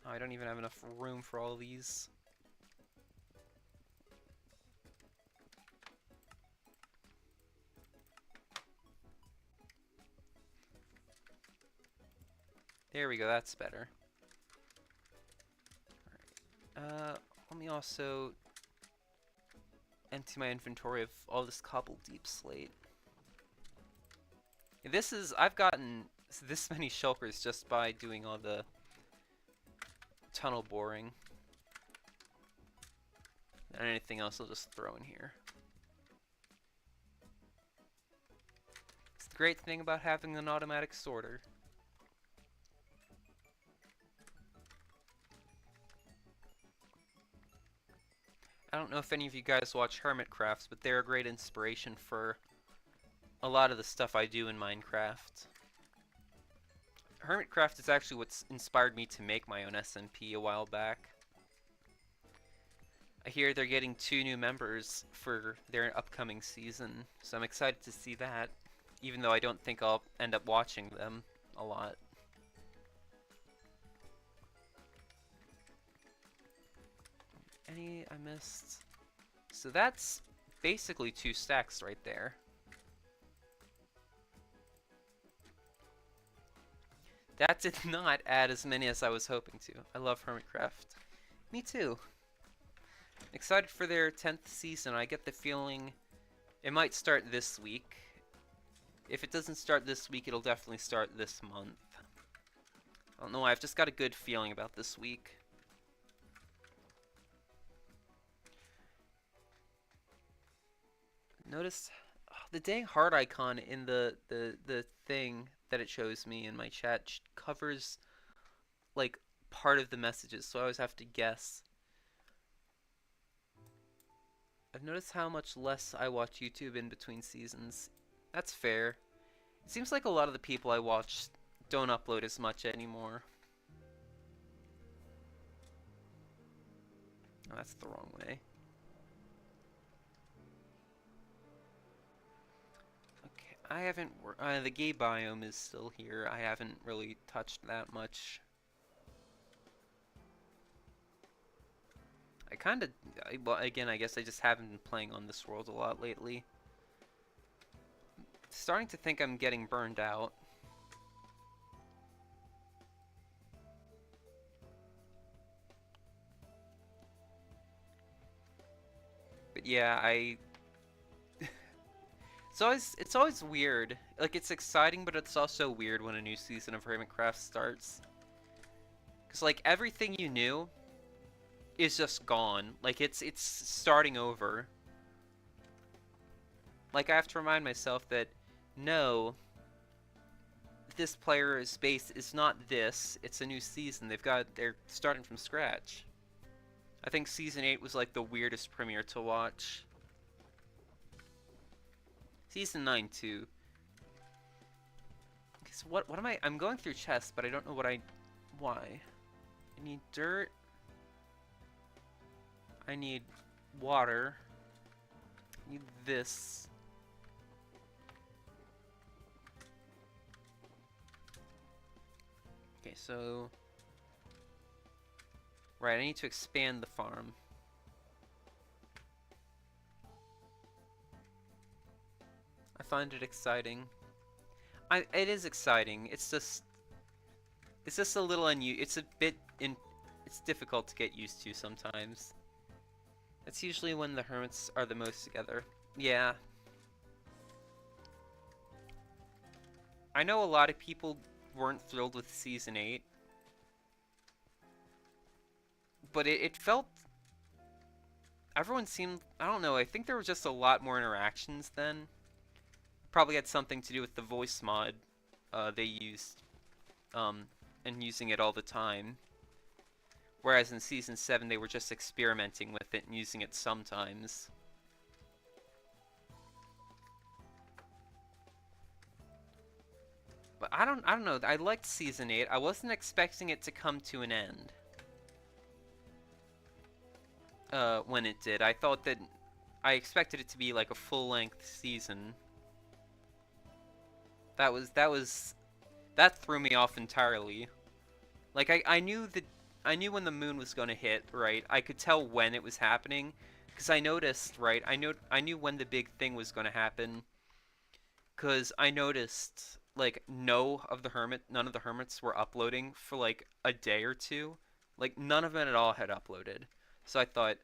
Oh, I don't even have enough room for all these. There we go, that's better. Alright, let me also empty my inventory of all this cobbled deep slate. I've gotten this many shulkers just by doing all the tunnel boring. And anything else I'll just throw in here. It's the great thing about having an automatic sorter. I don't know if any of you guys watch Hermitcrafts, but they're a great inspiration for a lot of the stuff I do in Minecraft. Hermitcraft is actually what's inspired me to make my own SMP a while back. I hear they're getting 2 new members for their upcoming season, so I'm excited to see that, even though I don't think I'll end up watching them a lot. Any I missed? So that's basically 2 stacks right there. That did not add as many as I was hoping to. I love Hermitcraft. Me too. Excited for their 10th season. I get the feeling it might start this week. If it doesn't start this week, it'll definitely start this month. I don't know why, I've just got a good feeling about this week. Notice the dang heart icon in the thing that it shows me in my chat covers like part of the messages, so I always have to guess. I've noticed how much less I watch YouTube in between seasons. That's fair. It seems like a lot of the people I watch don't upload as much anymore. Oh, that's the wrong way. Okay, I haven't... the gay biome is still here. I haven't really touched that much. I kind of... Well, again, I guess I just haven't been playing on this world a lot lately. Starting to think I'm getting burned out. But yeah, it's always weird. Like, it's exciting, but it's also weird when a new season of Hermitcraft starts. Cause like everything you knew is just gone. Like it's starting over. Like I have to remind myself that no, this player's base is not this. It's a new season. They're starting from scratch. I think season 8 was like the weirdest premiere to watch. Season 9 too. Okay, so what am I'm going through chests, but I don't know why. I need dirt. I need water. I need this. Okay, so... Right, I need to expand the farm. I find it exciting. It is exciting. It's just a little it's difficult to get used to sometimes. That's usually when the hermits are the most together. Yeah. I know a lot of people weren't thrilled with Season 8. But it felt... Everyone seemed... I don't know, I think there were just a lot more interactions then. Probably had something to do with the voice mod they used. And using it all the time. Whereas in Season 7 they were just experimenting with it and using it sometimes. But I don't know, I liked Season 8. I wasn't expecting it to come to an end. When it did. I expected it to be like a full-length season. That threw me off entirely. Like I knew when the moon was gonna hit, right? I could tell when it was happening, because I noticed, right? I knew when the big thing was gonna happen, because I noticed like none of the hermits were uploading for like a day or two. Like none of them at all had uploaded. So I thought,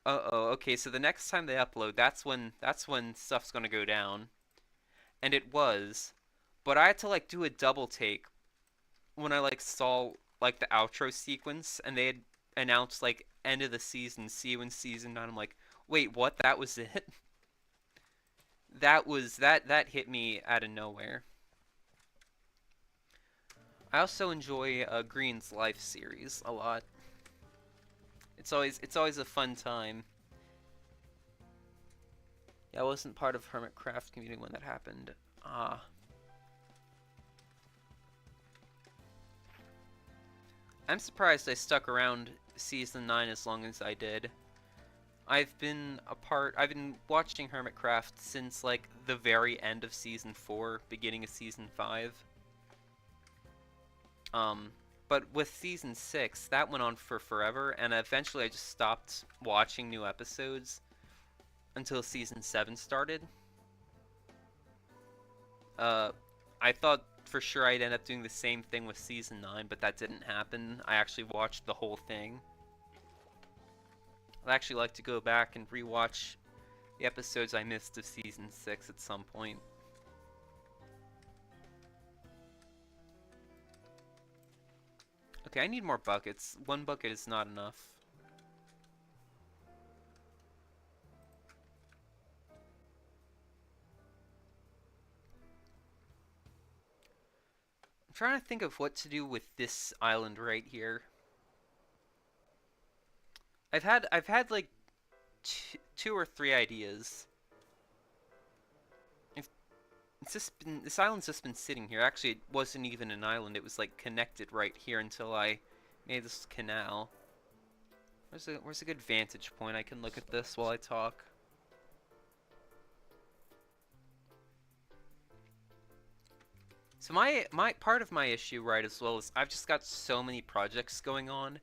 uh-oh, okay, so the next time they upload, that's when stuff's gonna go down. And it was. But I had to like do a double take when I like saw like the outro sequence and they had announced like end of the season, see you in season 9. I'm like, wait, what? That was it? That hit me out of nowhere. I also enjoy Green's Life series a lot. It's always a fun time. Yeah, I wasn't part of Hermitcraft community when that happened. Ah. I'm surprised I stuck around Season 9 as long as I did. I've been watching Hermitcraft since like the very end of Season 4, beginning of Season 5. But with Season 6, that went on for forever, and eventually I just stopped watching new episodes until Season 7 started. I thought for sure I'd end up doing the same thing with Season 9, but that didn't happen. I actually watched the whole thing. I'd actually like to go back and rewatch the episodes I missed of Season 6 at some point. Okay, I need more buckets. One bucket is not enough. I'm trying to think of what to do with this island right here. I've had like two or three ideas. This island's just been sitting here. Actually, it wasn't even an island. It was like connected right here until I made this canal. Where's a good vantage point? I can look at this while I talk. So my part of my issue, right, as well, is I've just got so many projects going on,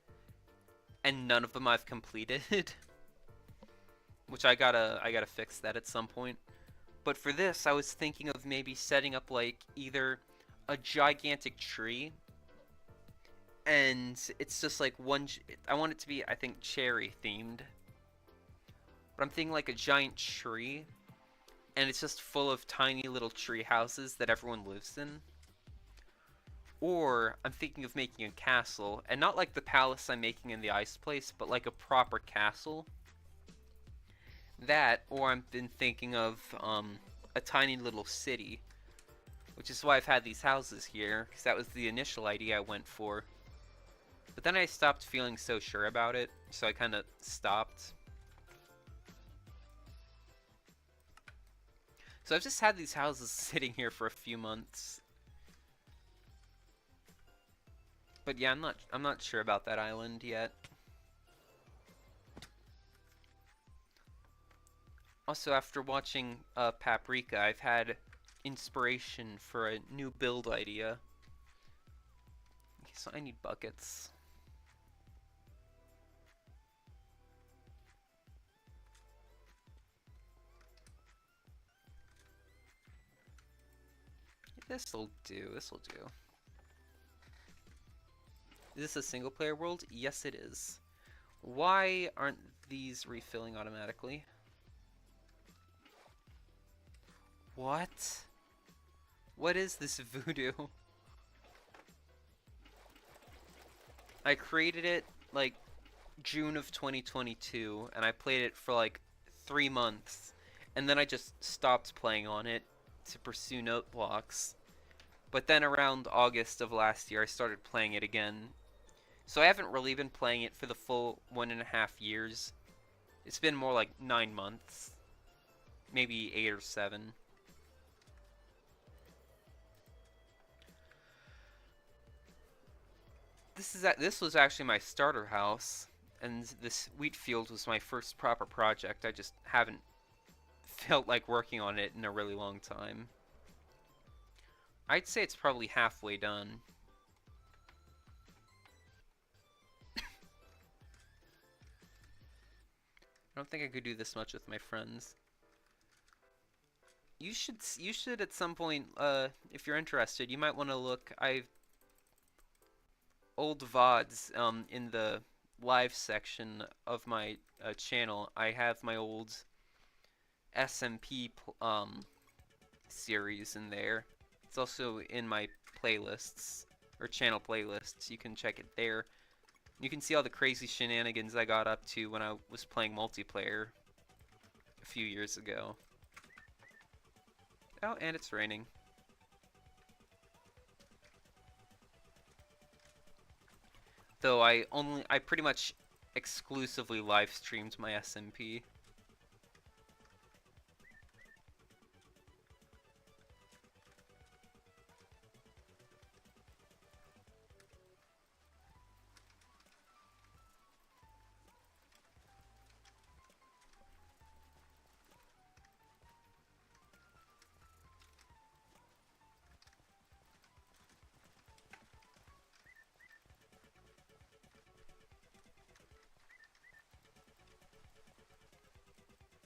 and none of them I've completed. Which I gotta fix that at some point. But for this, I was thinking of maybe setting up like either a gigantic tree, and it's just like I want it to be, I think, cherry themed. But I'm thinking like a giant tree, and it's just full of tiny little tree houses that everyone lives in. Or I'm thinking of making a castle, and not like the palace I'm making in the ice place, but like a proper castle. That, or I've been thinking of a tiny little city, which is why I've had these houses here, because that was the initial idea I went for. But then I stopped feeling so sure about it, so I kind of stopped. So I've just had these houses sitting here for a few months. But yeah, I'm not sure about that island yet. Also, after watching Paprika, I've had inspiration for a new build idea. Okay, so I need buckets. This'll do, this'll do. Is this a single player world? Yes, it is. Why aren't these refilling automatically? What? What is this voodoo? I created it like June of 2022, and I played it for like 3 months, and then I just stopped playing on it to pursue note blocks. But then around August of last year, I started playing it again. So I haven't really been playing it for the full 1.5 years. It's been more like 9 months. Maybe 8 or 7. This was actually my starter house, and this wheat field was my first proper project. I just haven't felt like working on it in a really long time. I'd say it's probably halfway done. I don't think I could do this much with my friends. You should at some point, if you're interested, you might want to look. I've old VODs in the live section of my channel. I have my old SMP series in there. It's also in my playlists, or channel playlists. You can check it there. You can see all the crazy shenanigans I got up to when I was playing multiplayer a few years ago. Oh, and it's raining. Though I pretty much exclusively live streamed my SMP.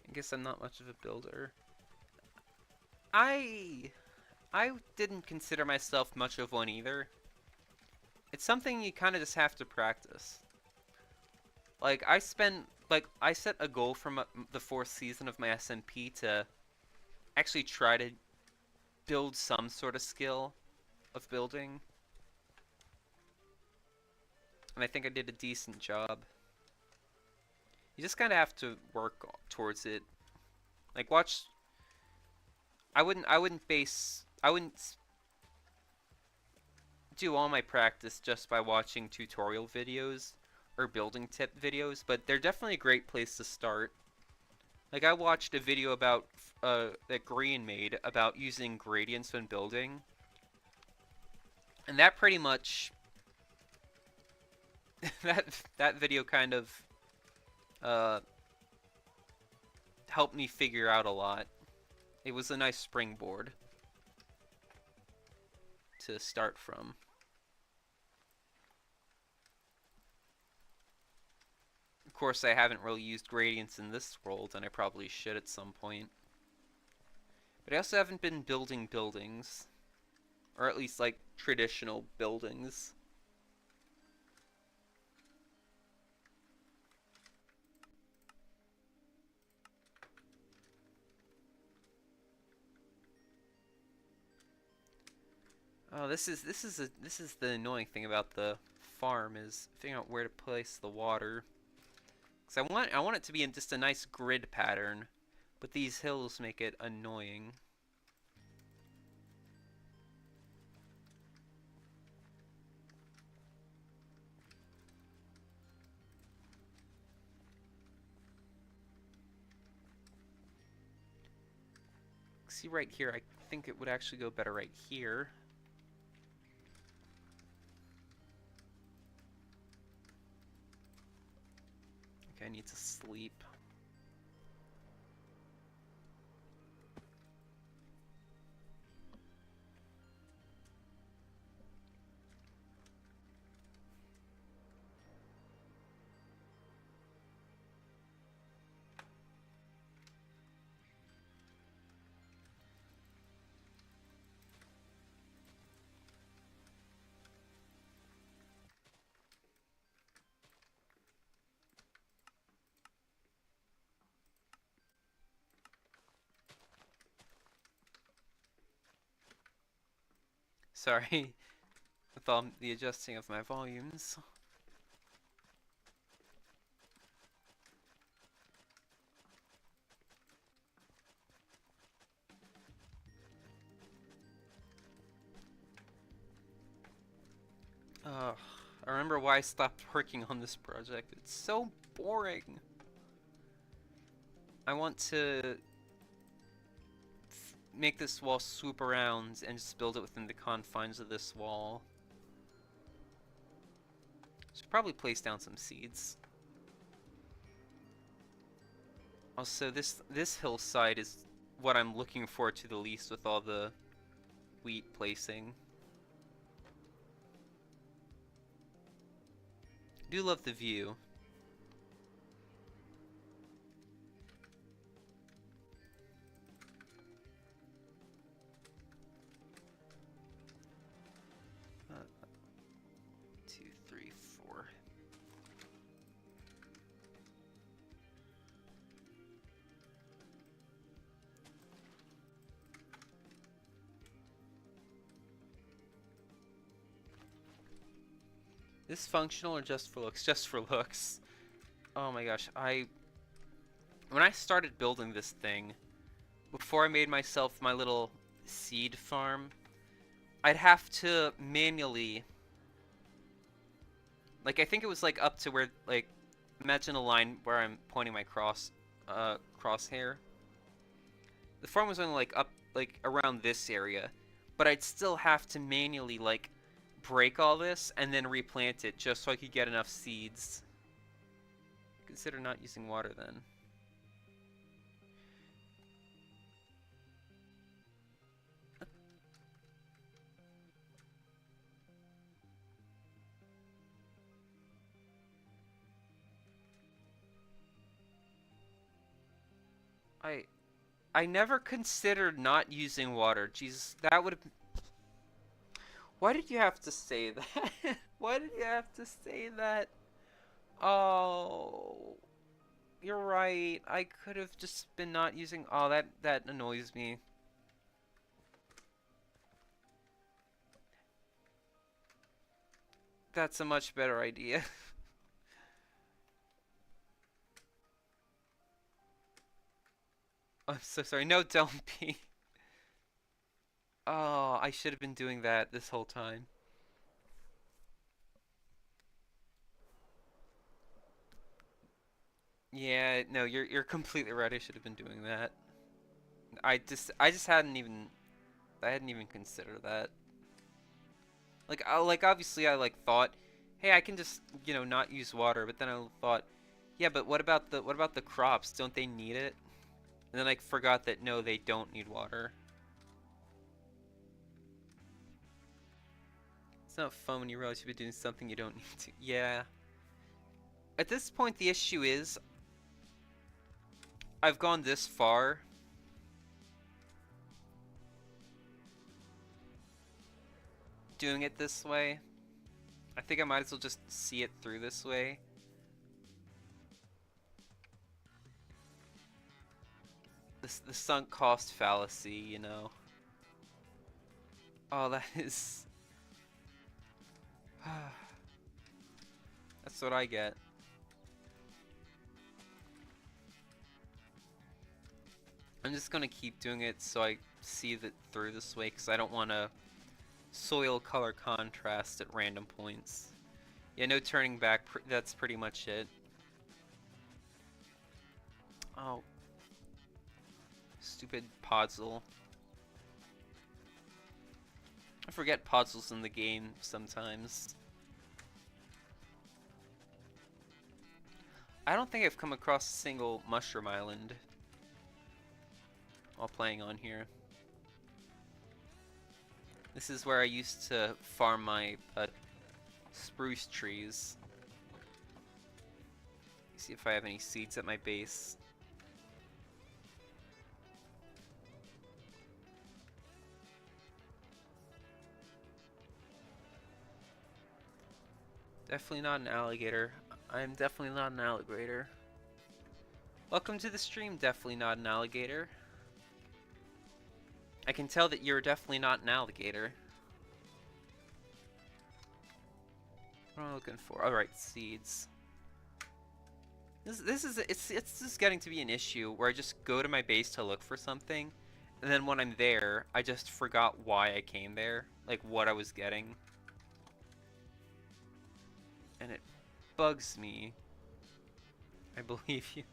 I guess I'm not much of a builder. I didn't consider myself much of one either. It's something you kind of just have to practice. Like, I spent like I set a goal from the fourth season of my SMP to actually try to build some sort of skill of building, and I think I did a decent job. You just kind of have to work towards it. Like watch. I wouldn't do all my practice just by watching tutorial videos or building tip videos, but they're definitely a great place to start. Like I watched a video about that Green made about using gradients when building, and that pretty much that video kind of uh, helped me figure out a lot. It was a nice springboard to start from. Of course, I haven't really used gradients in this world, and I probably should at some point. But I also haven't been building buildings, or at least like traditional buildings. Oh, this is the annoying thing about the farm is figuring out where to place the water. Cause I want it to be in just a nice grid pattern, but these hills make it annoying. See right here, I think it would actually go better right here. Okay, I need to sleep. Sorry, with all the adjusting of my volumes. Ugh, I remember why I stopped working on this project. It's so boring. I want to make this wall swoop around and just build it within the confines of this wall. Should probably place down some seeds. Also, this hillside is what I'm looking forward to the least with all the wheat placing. I do love the view. Uh, 2, 3, 4. This functional or just for looks? Just for looks. Oh my gosh, when I started building this thing, before I made myself my little seed farm, I'd have to manually, like I think it was like up to where, like, imagine a line where I'm pointing my crosshair. The farm was only like up, like around this area, but I'd still have to manually like break all this and then replant it just so I could get enough seeds. Consider not using water then. I never considered not using water. Jesus, that would have. Why did you have to say that? Why did you have to say that? Oh. You're right. I could have just been not using. Oh, that annoys me. That's a much better idea. I'm so sorry. No, don't be. Oh, I should have been doing that this whole time. Yeah, no, you're completely right. I should have been doing that. I just hadn't even considered that. Like obviously I like thought, hey, I can just, not use water, but then I thought, yeah, but what about the crops? Don't they need it? And then I forgot that no, they don't need water. It's not fun when you realize you've been doing something you don't need to. Yeah. At this point, the issue is I've gone this far. Doing it this way. I think I might as well just see it through this way. The sunk cost fallacy, Oh, that is. That's what I get. I'm just gonna keep doing it so I see that through this way, because I don't want to soil color contrast at random points. Yeah, no turning back. That's pretty much it. Oh, stupid Podzol. I forget Podzol's in the game sometimes. I don't think I've come across a single mushroom island while playing on here. This is where I used to farm my spruce trees. See if I have any seeds at my base. Definitely not an alligator. I'm definitely not an alligator. Welcome to the stream, definitely not an alligator. I can tell that you're definitely not an alligator. What am I looking for? Alright, seeds. This is getting to be an issue where I just go to my base to look for something, and then when I'm there, I just forgot why I came there, like what I was getting. And it bugs me. I believe you.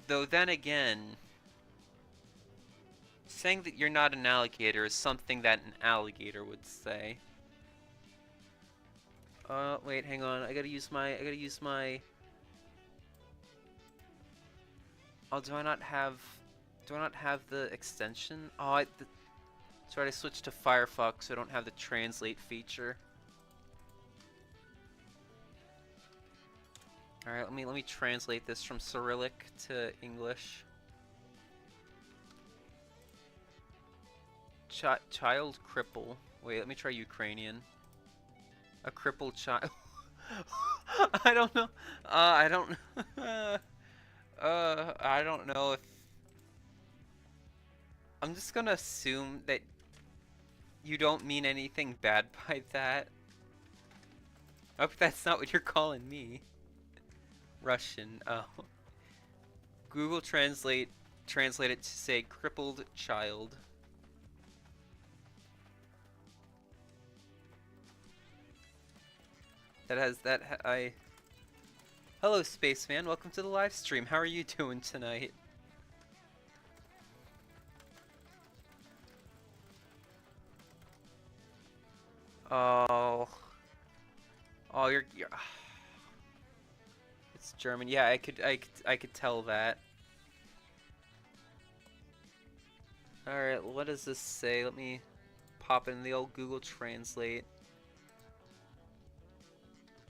Though then again, saying that you're not an alligator is something that an alligator would say. Wait, hang on. I gotta use my. Oh, do I not have the extension? Oh, that's right. I switched to Firefox, so I don't have the translate feature. All right, let me translate this from Cyrillic to English. Child cripple. Wait, let me try Ukrainian. A crippled child. I don't know. I don't. I don't know if. I'm just gonna assume that you don't mean anything bad by that. I hope that's not what you're calling me. Russian. Oh. Google Translate it to say crippled child. Hello, Spaceman. Welcome to the live stream. How are you doing tonight? Oh. Oh, you're It's German. Yeah, I could tell that. All right, what does this say? Let me pop in the old Google Translate.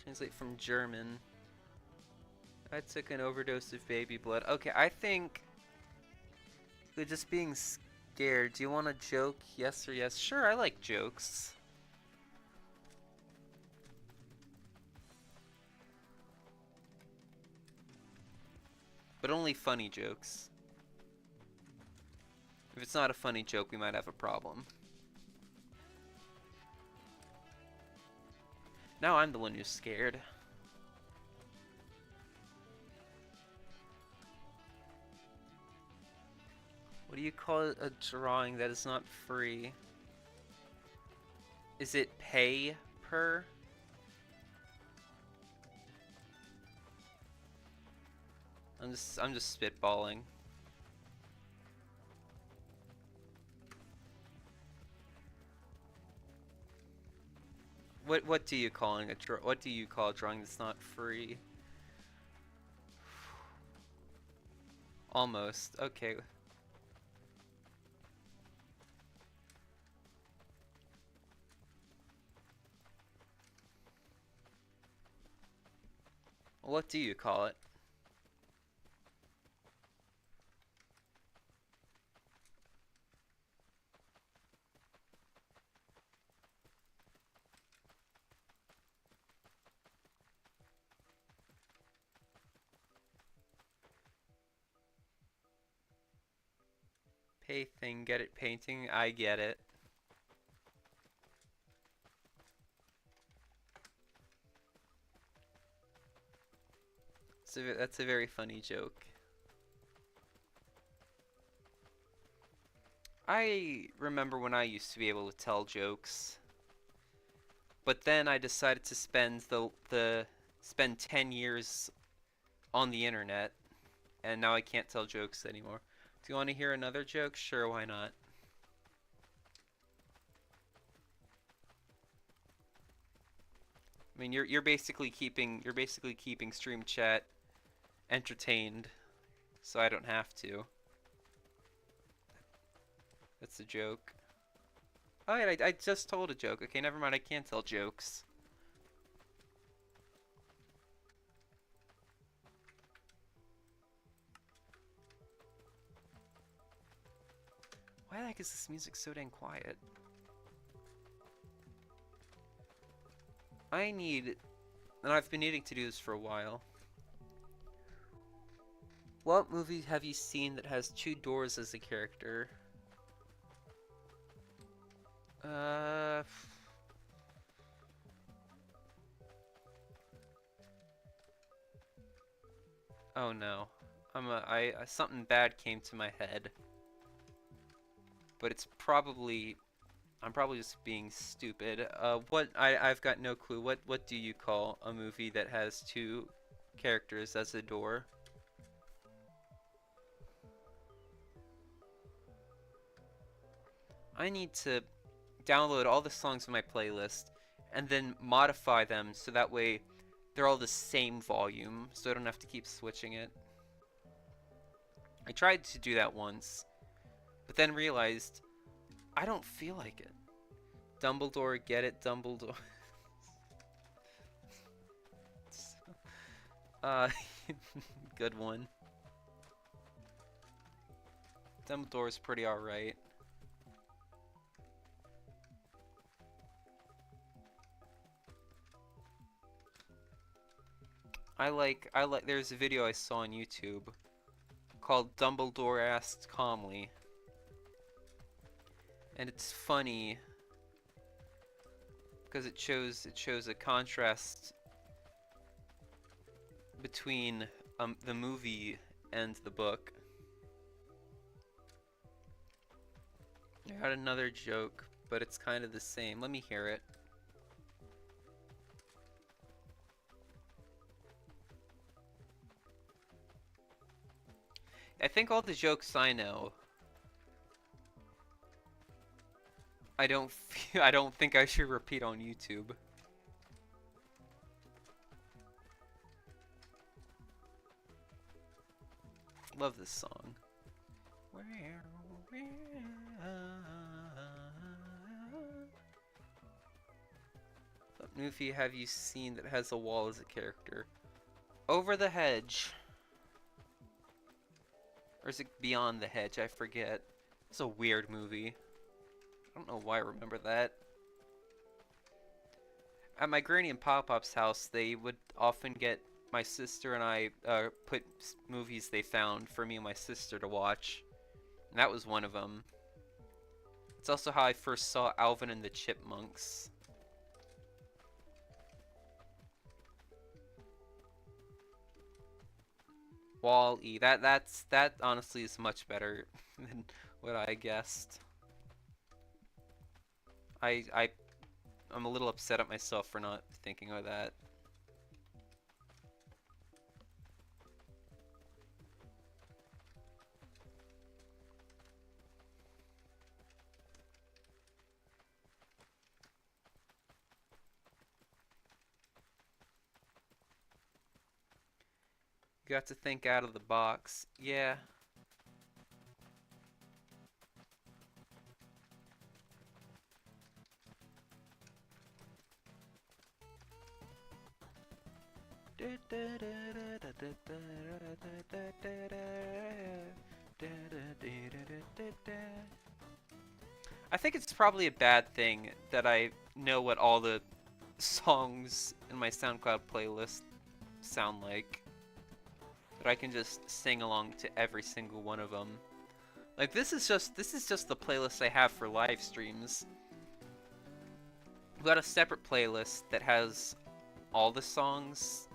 Translate from German. I took an overdose of baby blood. Okay, I think they're just being scared. Do you want a joke? Yes or yes? Sure, I like jokes. But only funny jokes. If it's not a funny joke, we might have a problem. Now I'm the one who's scared. What do you call a drawing that is not free? Is it pay per? I'm just spitballing. What do you calling what do you call a drawing that's not free? Almost. Okay. What do you call it? Pay thing, get it painting? I get it. So that's a very funny joke. I remember when I used to be able to tell jokes, but then I decided to spend 10 years on the internet, and now I can't tell jokes anymore. Do you want to hear another joke? Sure, why not? I mean, you're basically keeping stream chat entertained, so I don't have to. That's a joke. Oh, yeah, I just told a joke. Okay, never mind. I can't tell jokes. Why the heck is this music so dang quiet? And I've been needing to do this for a while. What movie have you seen that has two doors as a character? Oh no. Something bad came to my head. But I'm probably just being stupid. I've got no clue. What do you call a movie that has two characters as a door? I need to download all the songs in my playlist and then modify them so that way they're all the same volume, so I don't have to keep switching it. I tried to do that once, but then realized I don't feel like it. Dumbledore, get it, Dumbledore. Good one. Dumbledore's pretty alright. There's a video I saw on YouTube called Dumbledore Asked Calmly. And it's funny because it shows a contrast between the movie and the book. I got another joke, but it's kind of the same. Let me hear it. I think all the jokes I know, I don't think I should repeat on YouTube. Love this song. What movie have you seen that has a wall as a character? Over the Hedge. Or is it Beyond the Hedge? I forget. It's a weird movie. I don't know why I remember that. At my Granny and Pop-Pop's house, they would often get my sister and I put movies they found for me and my sister to watch. And that was one of them. It's also how I first saw Alvin and the Chipmunks. Wall-E. That honestly is much better than what I guessed. I'm a little upset at myself for not thinking of that. You got to think out of the box. Yeah. I think it's probably a bad thing that I know what all the songs in my SoundCloud playlist sound like. That I can just sing along to every single one of them. Like this is just the playlist I have for live streams. I've got a separate playlist that has all the songs.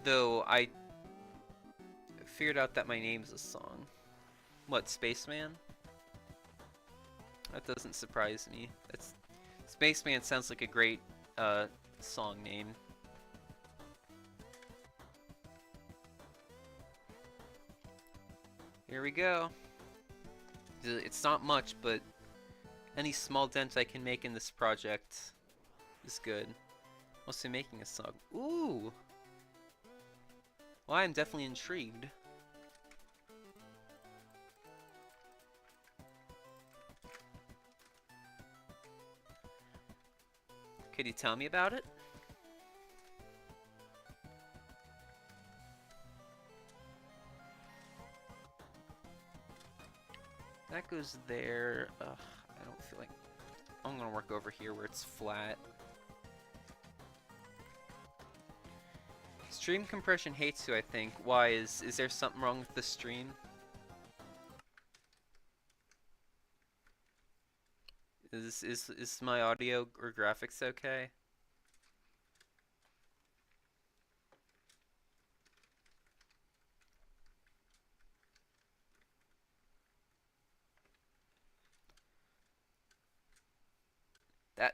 Though I figured out that my name's a song. What, Spaceman? That doesn't surprise me. That's Spaceman sounds like a great song name. Here we go. It's not much, but any small dent I can make in this project is good. Also making a song. Ooh! Well, I'm definitely intrigued. Could you tell me about it? That goes there. Ugh, I don't feel like... I'm gonna work over here where it's flat. Stream compression hates you, I think. Why? Is there something wrong with the stream? Is my audio or graphics okay?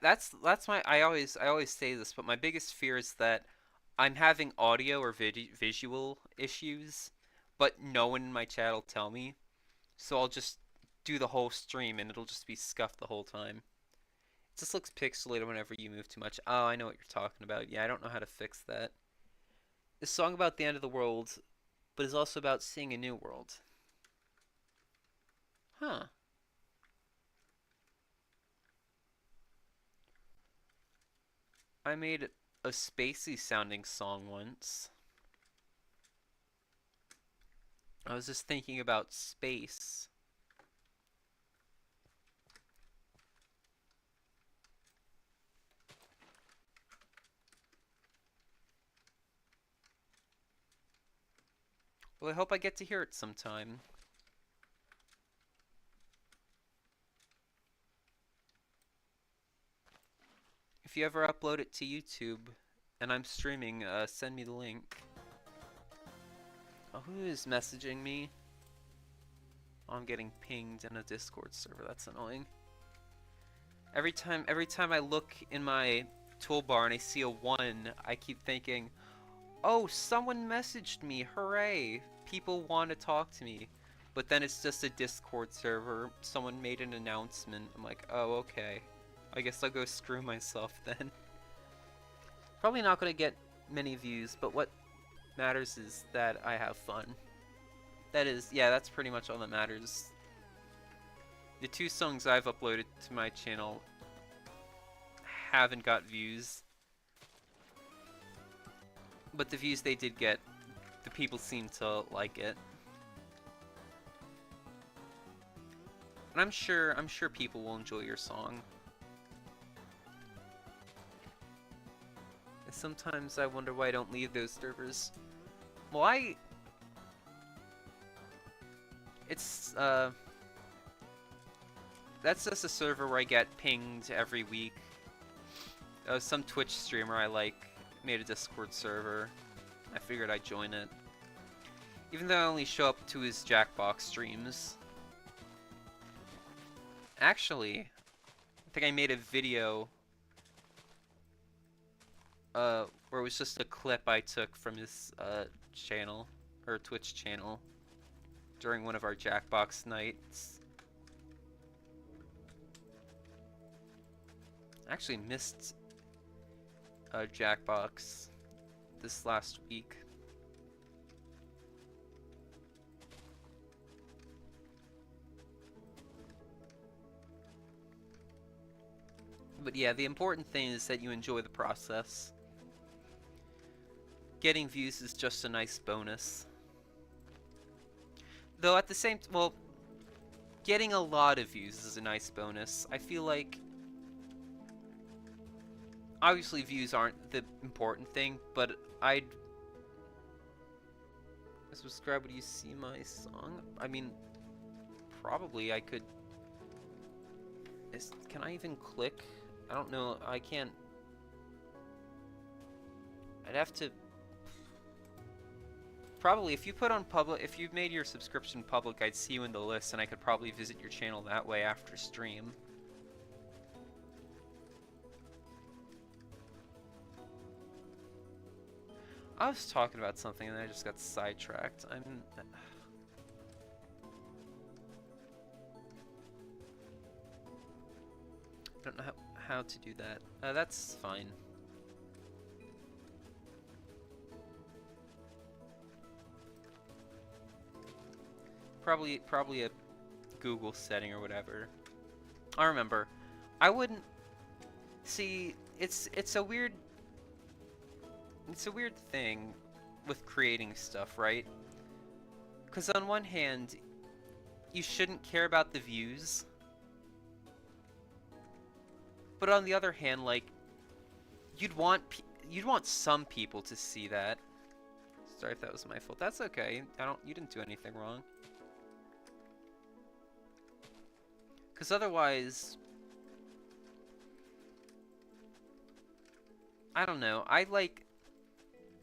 That's my I always say this, but my biggest fear is that I'm having audio or visual issues, but no one in my chat will tell me. So I'll just do the whole stream and it'll just be scuffed the whole time. It just looks pixelated whenever you move too much. Oh, I know what you're talking about. Yeah, I don't know how to fix that. It's a song about the end of the world, but it's also about seeing a new world. Huh. I made a spacey sounding song once. I was just thinking about space. Well, I hope I get to hear it sometime. If you ever upload it to YouTube and I'm streaming, send me the link. Oh, who is messaging me? Oh, I'm getting pinged in a Discord server. That's annoying. Every time I look in my toolbar and I see a 1, I keep thinking, oh, someone messaged me, hooray! People want to talk to me. But then it's just a Discord server, someone made an announcement, I'm like, oh, okay. I guess I'll go screw myself then. Probably not going to get many views, but what matters is that I have fun. That is, yeah, that's pretty much all that matters. The 2 songs I've uploaded to my channel haven't got views. But the views they did get, the people seem to like it. And I'm sure people will enjoy your song. Sometimes I wonder why I don't leave those servers. Well, it's, that's just a server where I get pinged every week. Some Twitch streamer I like made a Discord server. I figured I'd join it. Even though I only show up to his Jackbox streams. Actually, I think I made a video where it was just a clip I took from his channel, or Twitch channel, during one of our Jackbox nights. I actually missed Jackbox this last week. But yeah, the important thing is that you enjoy the process. Getting views is just a nice bonus. Though at the same well, getting a lot of views is a nice bonus. I feel like obviously views aren't the important thing, but I'd subscribe when you see my song. I mean, probably I could. Can I even click? I don't know. I can't. I'd have to. Probably, if you put on public, if you've made your subscription public, I'd see you in the list, and I could probably visit your channel that way after stream. I was talking about something and I just got sidetracked. I don't know how to do that. That's fine. Probably a Google setting or whatever. I remember. I wouldn't see. It's a weird thing with creating stuff, right? Because on one hand, you shouldn't care about the views, but on the other hand, like, you'd want some people to see that. Sorry if that was my fault. That's okay. You didn't do anything wrong. Because otherwise, I don't know.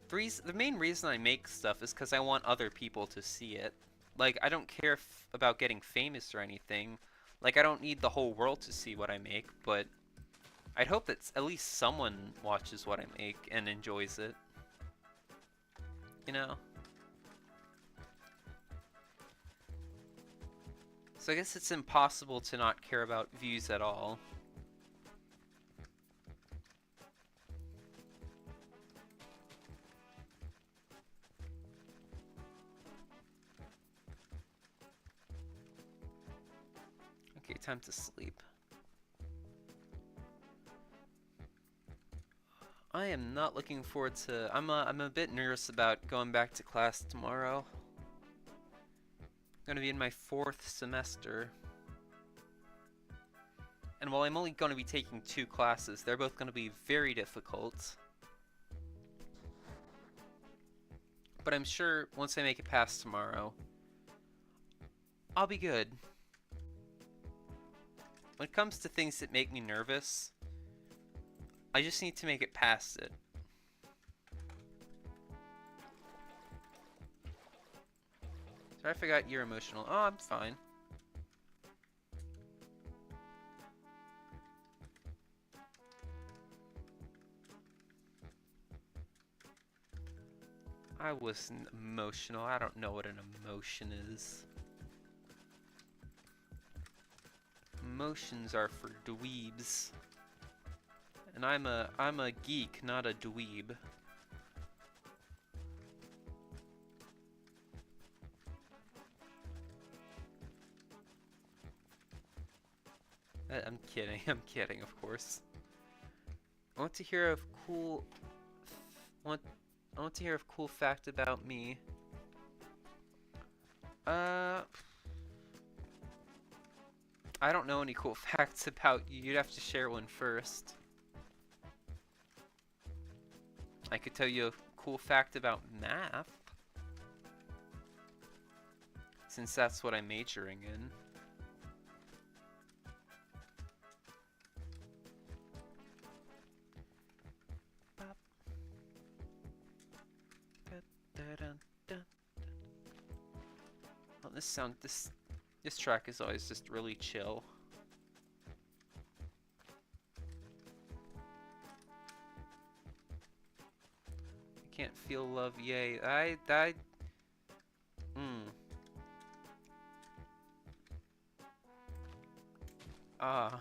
The main reason I make stuff is because I want other people to see it. Like, I don't care about getting famous or anything. Like, I don't need the whole world to see what I make, but I'd hope that at least someone watches what I make and enjoys it. You know? So I guess it's impossible to not care about views at all. Okay, time to sleep. I am not looking forward to... I'm a bit nervous about going back to class tomorrow. I'm going to be in my 4th semester. And while I'm only going to be taking 2 classes, they're both going to be very difficult. But I'm sure once I make it past tomorrow, I'll be good. When it comes to things that make me nervous, I just need to make it past it. Sorry if I got you're emotional. Oh, I'm fine. I wasn't emotional. I don't know what an emotion is. Emotions are for dweebs. And I'm a geek, not a dweeb. I'm kidding. I'm kidding, of course. I want to hear a cool fact about me. I don't know any cool facts about you. You'd have to share one first. I could tell you a cool fact about math, since that's what I'm majoring in. Well, this track is always just really chill. Can't feel love, yay. Ah.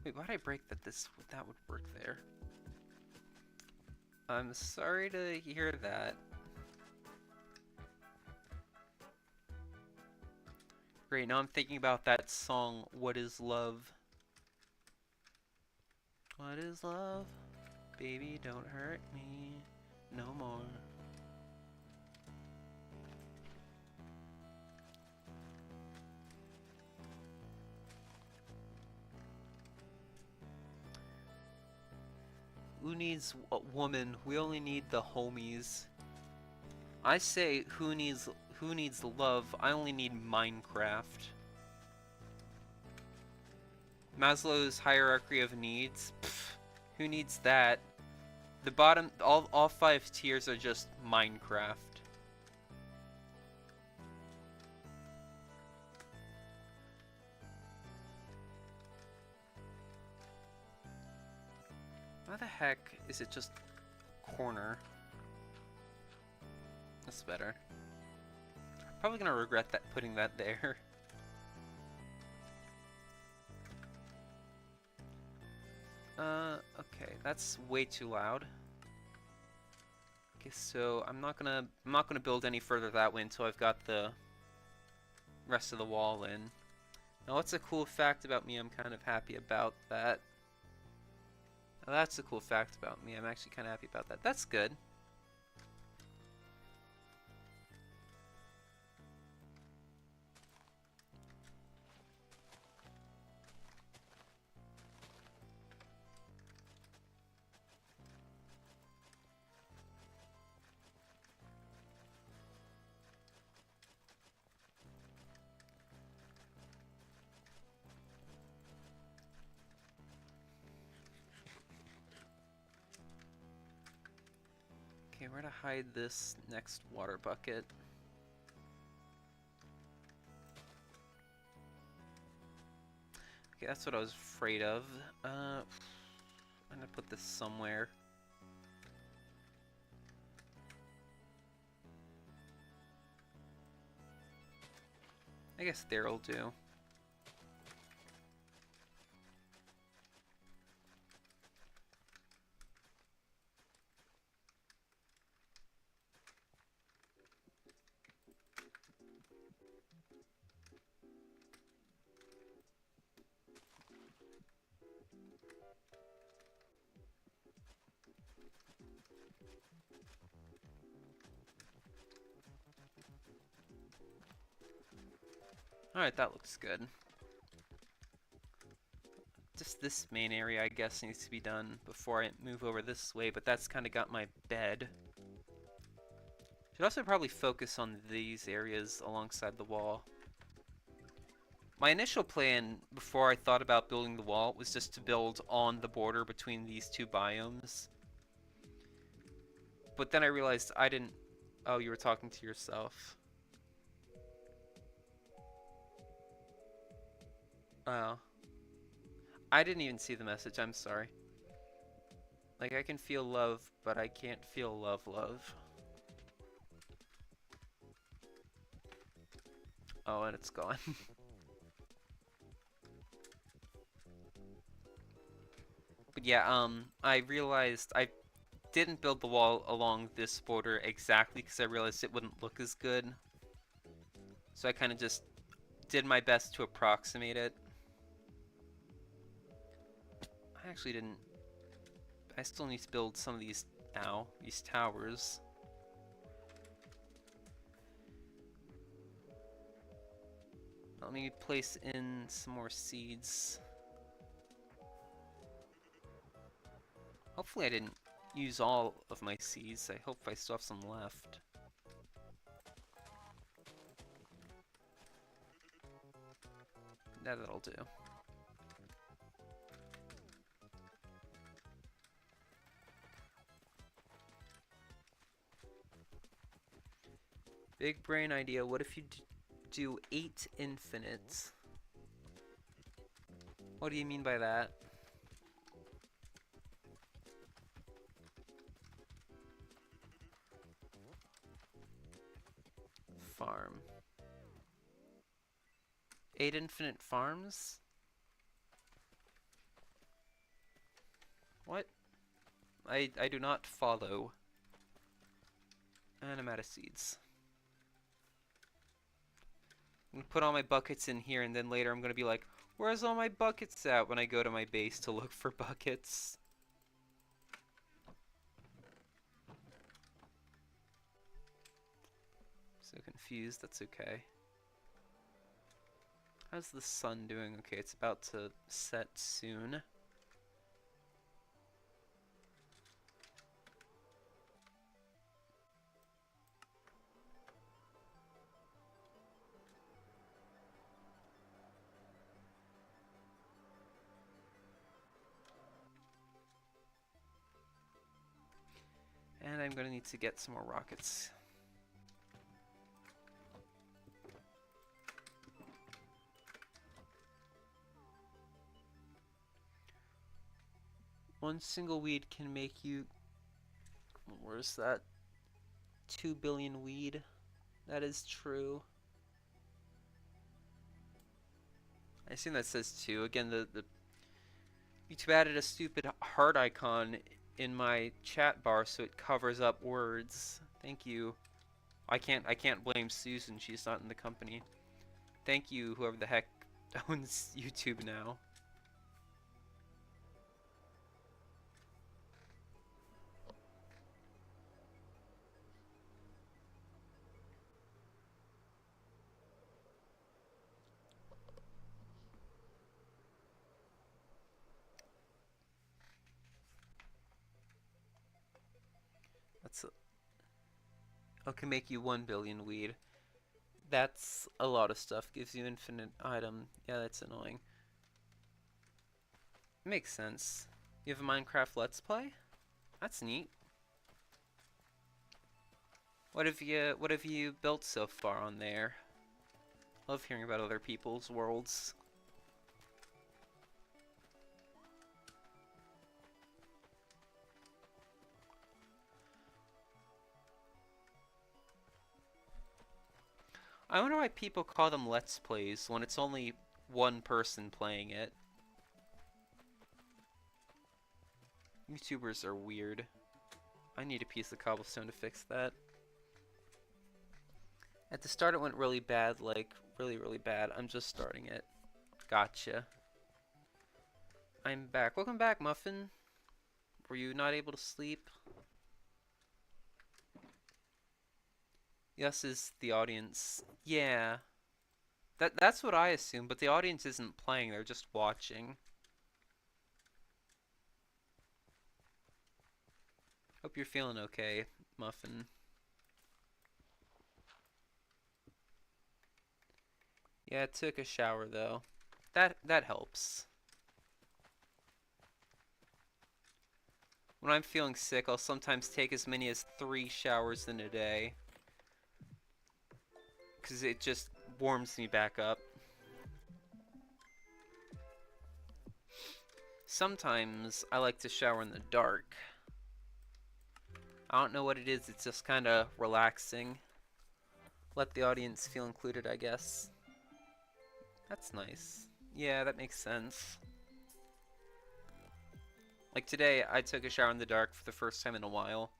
Wait, why'd I break that that would work there? I'm sorry to hear that. Great, now I'm thinking about that song, What is Love? What is love? Baby, don't hurt me no more. Who needs a woman? We only need the homies. I say, who needs love? I only need Minecraft. Maslow's hierarchy of needs? Pfft, who needs that? The bottom, all 5 tiers are just Minecraft. Why the heck is it just corner? That's better. Probably gonna regret putting that there. Okay, that's way too loud. Okay, so I'm not gonna build any further that way until I've got the rest of the wall in. Now, what's a cool fact about me? I'm kind of happy about that. Now, that's a cool fact about me. I'm actually kind of happy about that. That's good. Okay, where to hide this next water bucket? Okay, that's what I was afraid of. I'm gonna put this somewhere. I guess there'll do. Alright, that looks good. Just this main area, I guess, needs to be done before I move over this way, but that's kind of got my bed. Should also probably focus on these areas alongside the wall. My initial plan, before I thought about building the wall, was just to build on the border between these 2 biomes. But then I realized I didn't... Oh, you were talking to yourself. Oh. I didn't even see the message, I'm sorry. Like, I can feel love, but I can't feel love. Oh, and it's gone. But yeah, I realized I didn't build the wall along this border exactly because I realized it wouldn't look as good. So I kind of just did my best to approximate it. I actually didn't... I still need to build some of these now, these towers. Let me place in some more seeds. Hopefully I didn't use all of my seeds. I hope I still have some left. That'll do. Big brain idea. What if you do 8 infinites? What do you mean by that? Farm. 8 infinite farms? What? I do not follow. And I'm out of seeds. I'm gonna put all my buckets in here, and then later I'm gonna be like, where's all my buckets at when I go to my base to look for buckets? So confused, that's okay. How's the sun doing? Okay, it's about to set soon. And I'm gonna need to get some more rockets. One single weed can make you... Where's that? 2 billion weed. That is true. I assume that says 2. Again, the YouTube added a stupid heart icon in my chat bar so it covers up words. Thank you. I can't blame Susan, she's not in the company. Thank you, whoever the heck owns YouTube now. That's can make you 1 billion weed. That's a lot of stuff. Gives you infinite item. Yeah, that's annoying. Makes sense. You have a Minecraft Let's Play? That's neat. What have you built so far on there? Love hearing about other people's worlds. I wonder why people call them Let's Plays when it's only one person playing it. YouTubers are weird. I need a piece of cobblestone to fix that. At the start it went really bad, like really bad. I'm just starting it. Gotcha. I'm back. Welcome back, Muffin. Were you not able to sleep? Yes, is the audience. Yeah. That's what I assume, but the audience isn't playing, they're just watching. Hope you're feeling okay, Muffin. Yeah, I took a shower though. That helps. When I'm feeling sick, I'll sometimes take as many as 3 showers in a day. 'Cause it just warms me back up. Sometimes I like to shower in the dark. I don't know what it is, it's just kind of relaxing. Let the audience feel included, I guess. That's nice. Yeah, that makes sense. Like today, I took a shower in the dark for the first time in a while.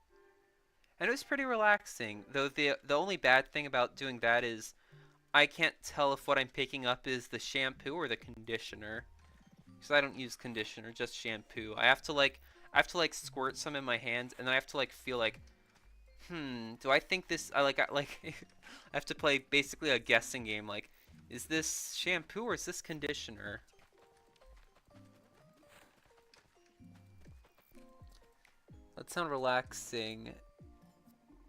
And it was pretty relaxing, though the only bad thing about doing that is I can't tell if what I'm picking up is the shampoo or the conditioner. Because I don't use conditioner, just shampoo. I have to like squirt some in my hand, and then I have to like feel like, do I think this? I have to play basically a guessing game. Like, is this shampoo or is this conditioner? That sound relaxing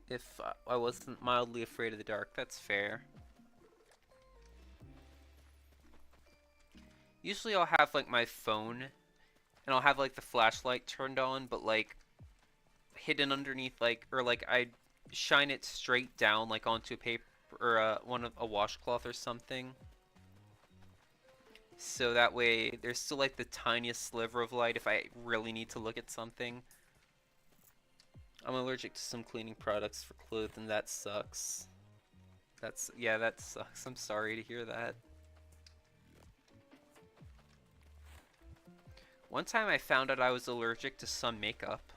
if I wasn't mildly afraid of the dark. That's fair. Usually I'll have like my phone and I'll have like the flashlight turned on, but like hidden underneath like, or like I shine it straight down like onto a paper or a washcloth or something. So that way there's still like the tiniest sliver of light if I really need to look at something. I'm allergic to some cleaning products for clothes and that sucks. Yeah, that sucks. I'm sorry to hear that. One time I found out I was allergic to some makeup.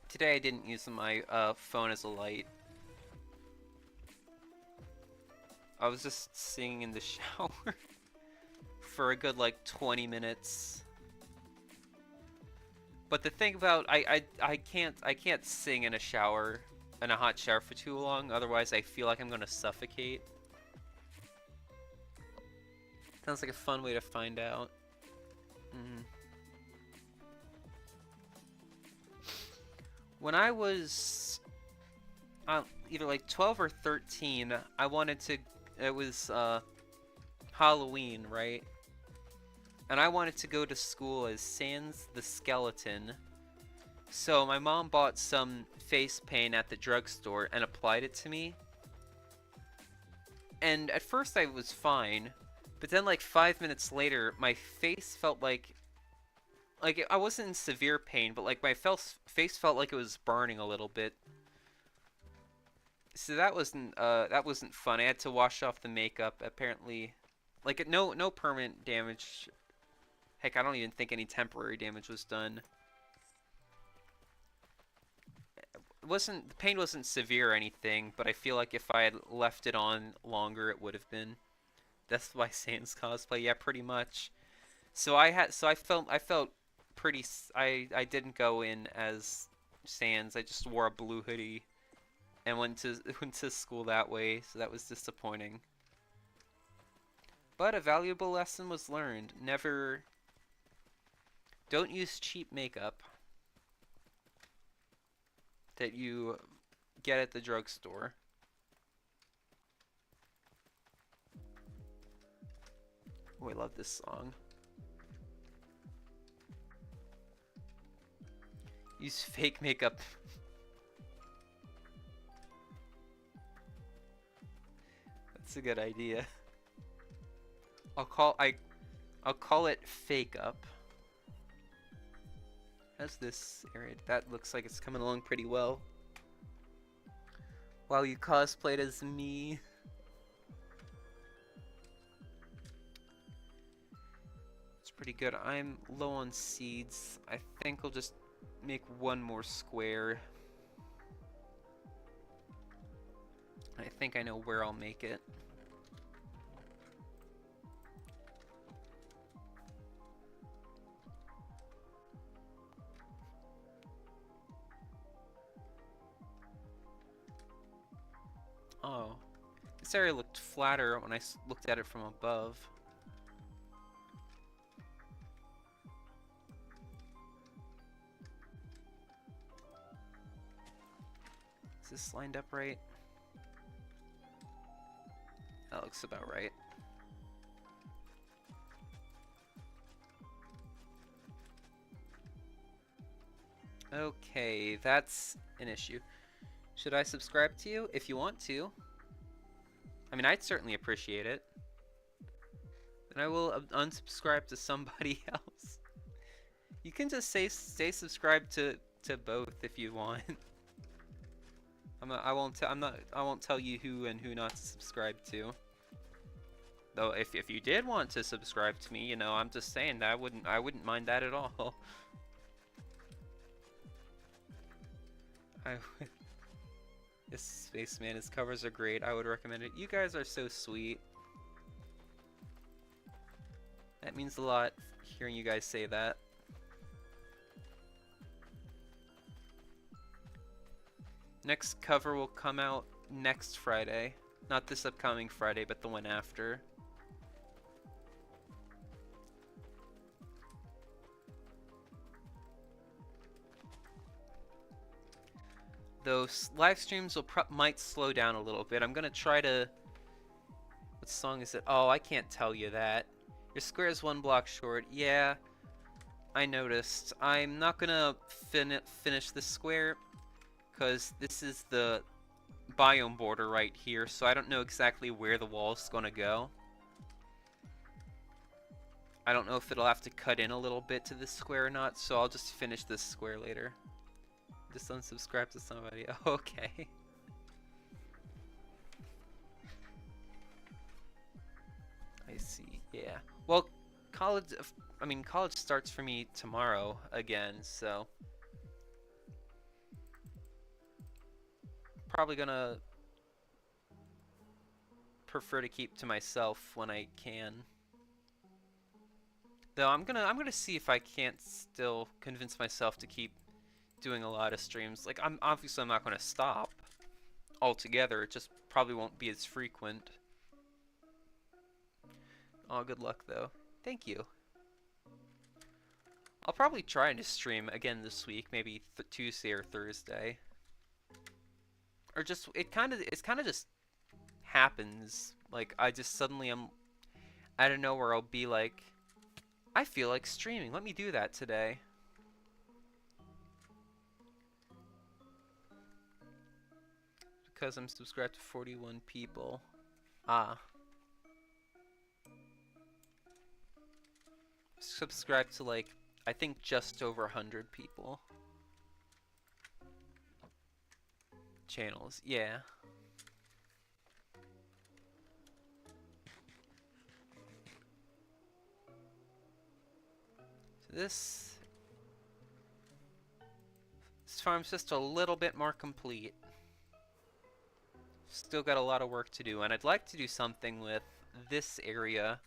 Today I didn't use my phone as a light. I was just singing in the shower for a good like 20 minutes. But the thing about I can't sing in a shower, in a hot shower for too long, otherwise I feel like I'm gonna suffocate. Sounds like a fun way to find out. When I was either like 12 or 13, I wanted to. It was Halloween, right? And I wanted to go to school as Sans the Skeleton. So my mom bought some face paint at the drugstore and applied it to me. And at first I was fine, but then like 5 minutes later, my face felt like I wasn't in severe pain, but like my face felt like it was burning a little bit. So that wasn't fun. I had to wash off the makeup. Apparently, like no permanent damage. Heck, I don't even think any temporary damage was done. The pain wasn't severe or anything, but I feel like if I had left it on longer, it would have been. That's why Sans cosplay. Yeah, pretty much. So I felt pretty. I didn't go in as Sans. I just wore a blue hoodie and went to school that way. So that was disappointing. But a valuable lesson was learned. Don't use cheap makeup that you get at the drugstore. Oh, I love this song. Use fake makeup. That's a good idea. I'll call it fake up. How's this area? That looks like it's coming along pretty well. Wow, you cosplayed as me. It's pretty good. I'm low on seeds. I think I'll just make one more square. I think I know where I'll make it. Oh, this area looked flatter when I looked at it from above. Is this lined up right? That looks about right. Okay, that's an issue. Should I subscribe to you? If you want to. I mean, I'd certainly appreciate it. Then I will unsubscribe to somebody else. You can just stay subscribed to both if you want. I won't tell you who and who not to subscribe to. Though if you did want to subscribe to me, you know, I'm just saying that I wouldn't mind that at all. Yes, Spaceman, his covers are great. I would recommend it. You guys are so sweet. That means a lot, hearing you guys say that. Next cover will come out next Friday. Not this upcoming Friday, but the one after. those live streams will might slow down a little bit. I'm gonna try to. What song is it? Oh, I can't tell you that. Your square is 1 block short. Yeah, I noticed. I'm not gonna finish this square because this is the biome border right here, so I don't know exactly where the wall's gonna go. I don't know if it'll have to cut in a little bit to this square or not, so I'll just finish this square later. Just unsubscribe to somebody. Okay. I see. Yeah. Well, college starts for me tomorrow again, so probably gonna prefer to keep to myself when I can. Though I'm gonna see if I can't still convince myself to keep doing a lot of streams. Like, I'm not gonna stop altogether. It just probably won't be as frequent. Oh, good luck though. Thank you. I'll probably try to stream again this week, maybe Tuesday or Thursday. Or just it's kind of just happens. Like, I just suddenly am I don't know where I'll be like, I feel like streaming. Let me do that today. Because I'm subscribed to 41 people. Ah. Subscribed to, like, I think just over 100 people. Channels, yeah. So this farm's just a little bit more complete. Still got a lot of work to do, and I'd like to do something with this area.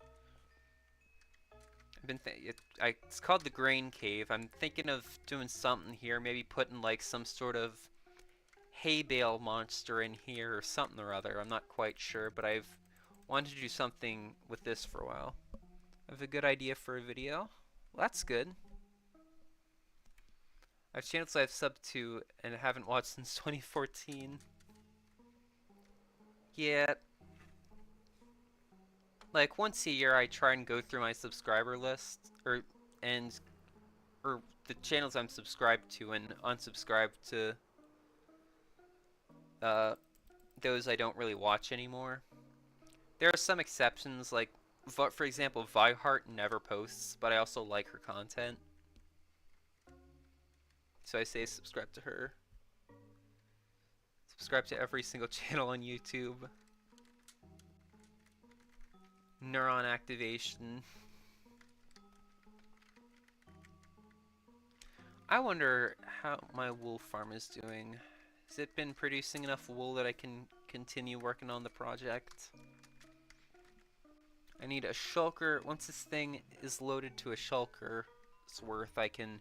It's called the Grain Cave. I'm thinking of doing something here, maybe putting like some sort of hay bale monster in here or something or other. I'm not quite sure, but I've wanted to do something with this for a while. I have a good idea for a video. Well, that's good. I have channels I've subbed to and haven't watched since 2014. Yeah. Like, once a year I try and go through my subscriber list, or the channels I'm subscribed to and unsubscribe to those I don't really watch anymore. There are some exceptions, like, for example, Viheart never posts, but I also like her content. So I say subscribe to her. Subscribe to every single channel on YouTube. Neuron activation. I wonder how my wool farm is doing. Has it been producing enough wool that I can continue working on the project? I need a shulker. Once this thing is loaded to a shulker's worth, I can...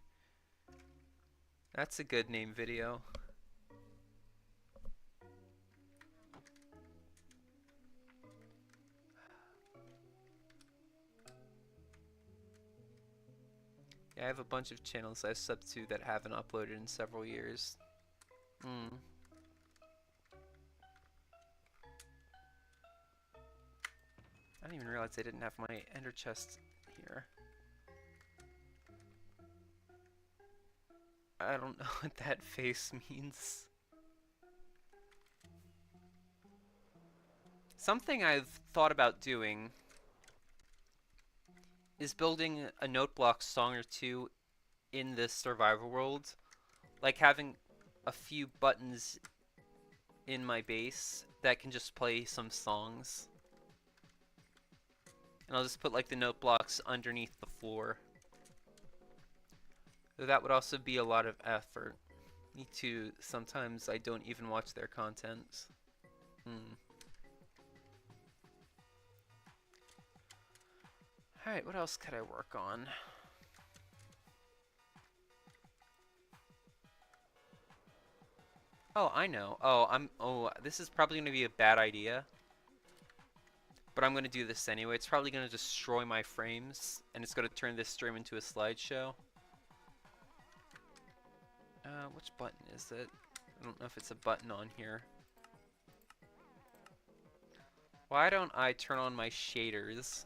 That's a good name video. Yeah, I have a bunch of channels I've subbed to that haven't uploaded in several years. I didn't even realize I didn't have my ender chest here. I don't know what that face means. Something I've thought about doing is building a note block song or two in this survival world. Like having a few buttons in my base that can just play some songs. And I'll just put like the note blocks underneath the floor. Though that would also be a lot of effort. Me too, sometimes I don't even watch their content. Alright, what else could I work on? Oh, I know. Oh, this is probably going to be a bad idea. But I'm going to do this anyway. It's probably going to destroy my frames, and it's going to turn this stream into a slideshow. Which button is it? I don't know if it's a button on here. Why don't I turn on my shaders?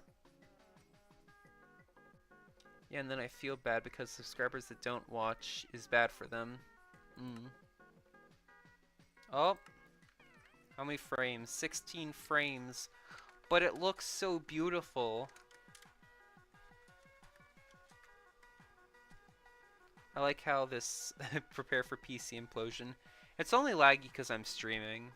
Yeah, and then I feel bad because subscribers that don't watch is bad for them. Oh, how many frames? 16 frames. But it looks so beautiful. I like how this prepare for PC implosion. It's only laggy because I'm streaming.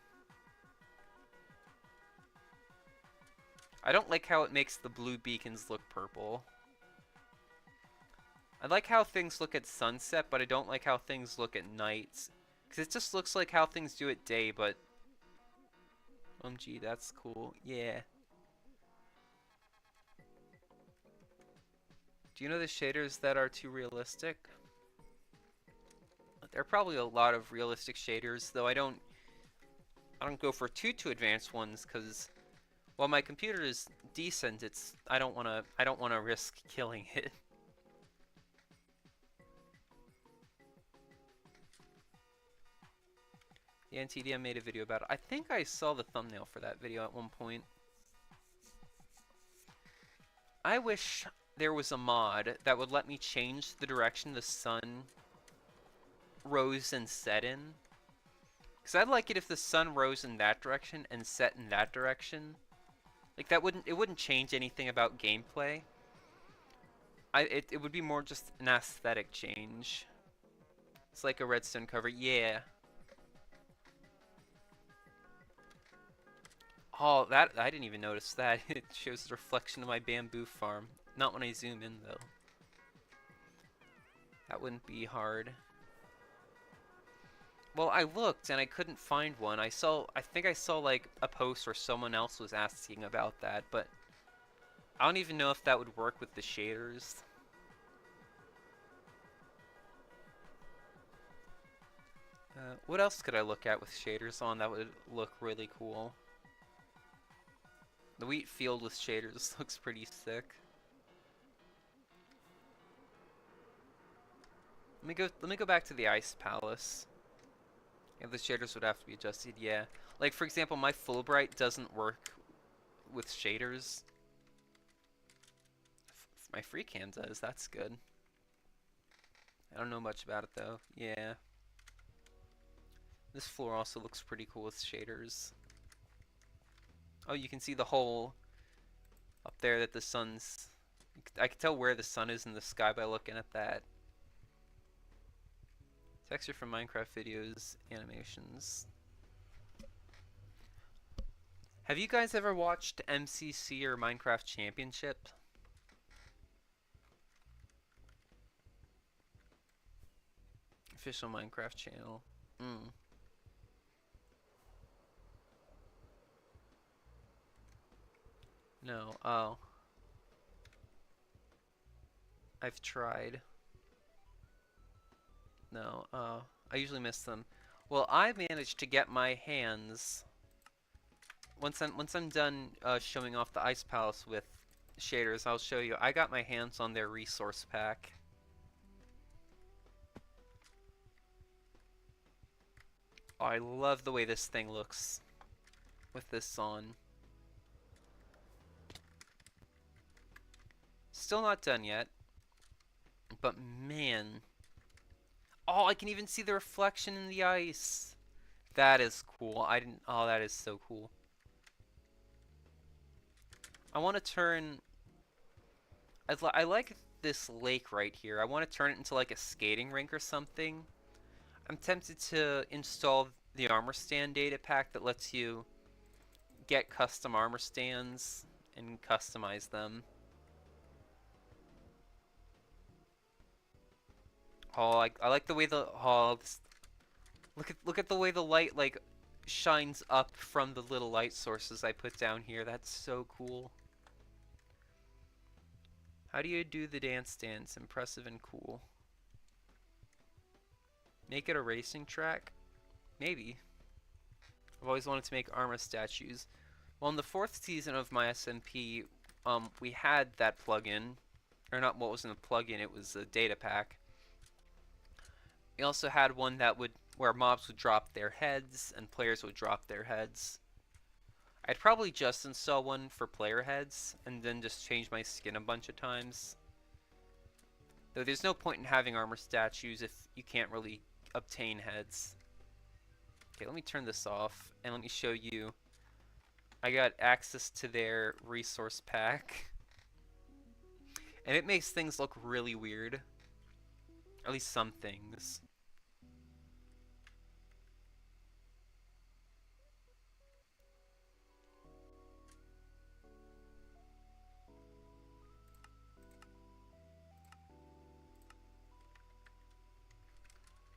I don't like how it makes the blue beacons look purple. I like how things look at sunset, but I don't like how things look at night. Because it just looks like how things do at day, but... OMG, that's cool. Yeah. Do you know the shaders that are too realistic? There are probably a lot of realistic shaders, though I don't go for too advanced ones, because while my computer is decent, I don't wanna risk killing it. The NTDM made a video about it. I think I saw the thumbnail for that video at one point. I wish there was a mod that would let me change the direction the sun rose and set in. Because I'd like it if the sun rose in that direction and set in that direction. Like, it wouldn't change anything about gameplay. It would be more just an aesthetic change. It's like a redstone cover, yeah. Oh, I didn't even notice that. It shows the reflection of my bamboo farm. Not when I zoom in, though. That wouldn't be hard. Well, I looked and I couldn't find one. I think I saw like a post where someone else was asking about that, but I don't even know if that would work with the shaders. What else could I look at with shaders on that would look really cool? The wheat field with shaders looks pretty sick. Let me go back to the ice palace. Yeah, the shaders would have to be adjusted, yeah. Like, for example, my Fulbright doesn't work with shaders. My FreeCam does, that's good. I don't know much about it, though. Yeah. This floor also looks pretty cool with shaders. Oh, you can see the hole up there that the sun's... I can tell where the sun is in the sky by looking at that. Texture from Minecraft videos, animations. Have you guys ever watched MCC or Minecraft Championship? Official Minecraft channel. No, oh. I've tried. No, oh. I usually miss them. Well, I managed to get my hands... Once I'm done showing off the Ice Palace with shaders, I'll show you. I got my hands on their resource pack. Oh, I love the way this thing looks with this on. Still not done yet, but man. Oh, I can even see the reflection in the ice. That is cool. Oh, that is so cool. I want to turn... I like this lake right here. I want to turn it into like a skating rink or something. I'm tempted to install the armor stand data pack that lets you get custom armor stands and customize them. Oh, I like the way the look at the way the light like shines up from the little light sources I put down here. That's so cool. How do you do the dance dance? Impressive and cool. Make it a racing track? Maybe. I've always wanted to make armor statues. Well, in the 4th season of my SMP, we had that plugin. Or not, what wasn't a plugin, it was a data pack. We also had one that would where mobs would drop their heads and players would drop their heads. I'd probably just install one for player heads and then just change my skin a bunch of times. Though there's no point in having armor statues if you can't really obtain heads. Okay, let me turn this off and let me show you. I got access to their resource pack. And it makes things look really weird. At least some things.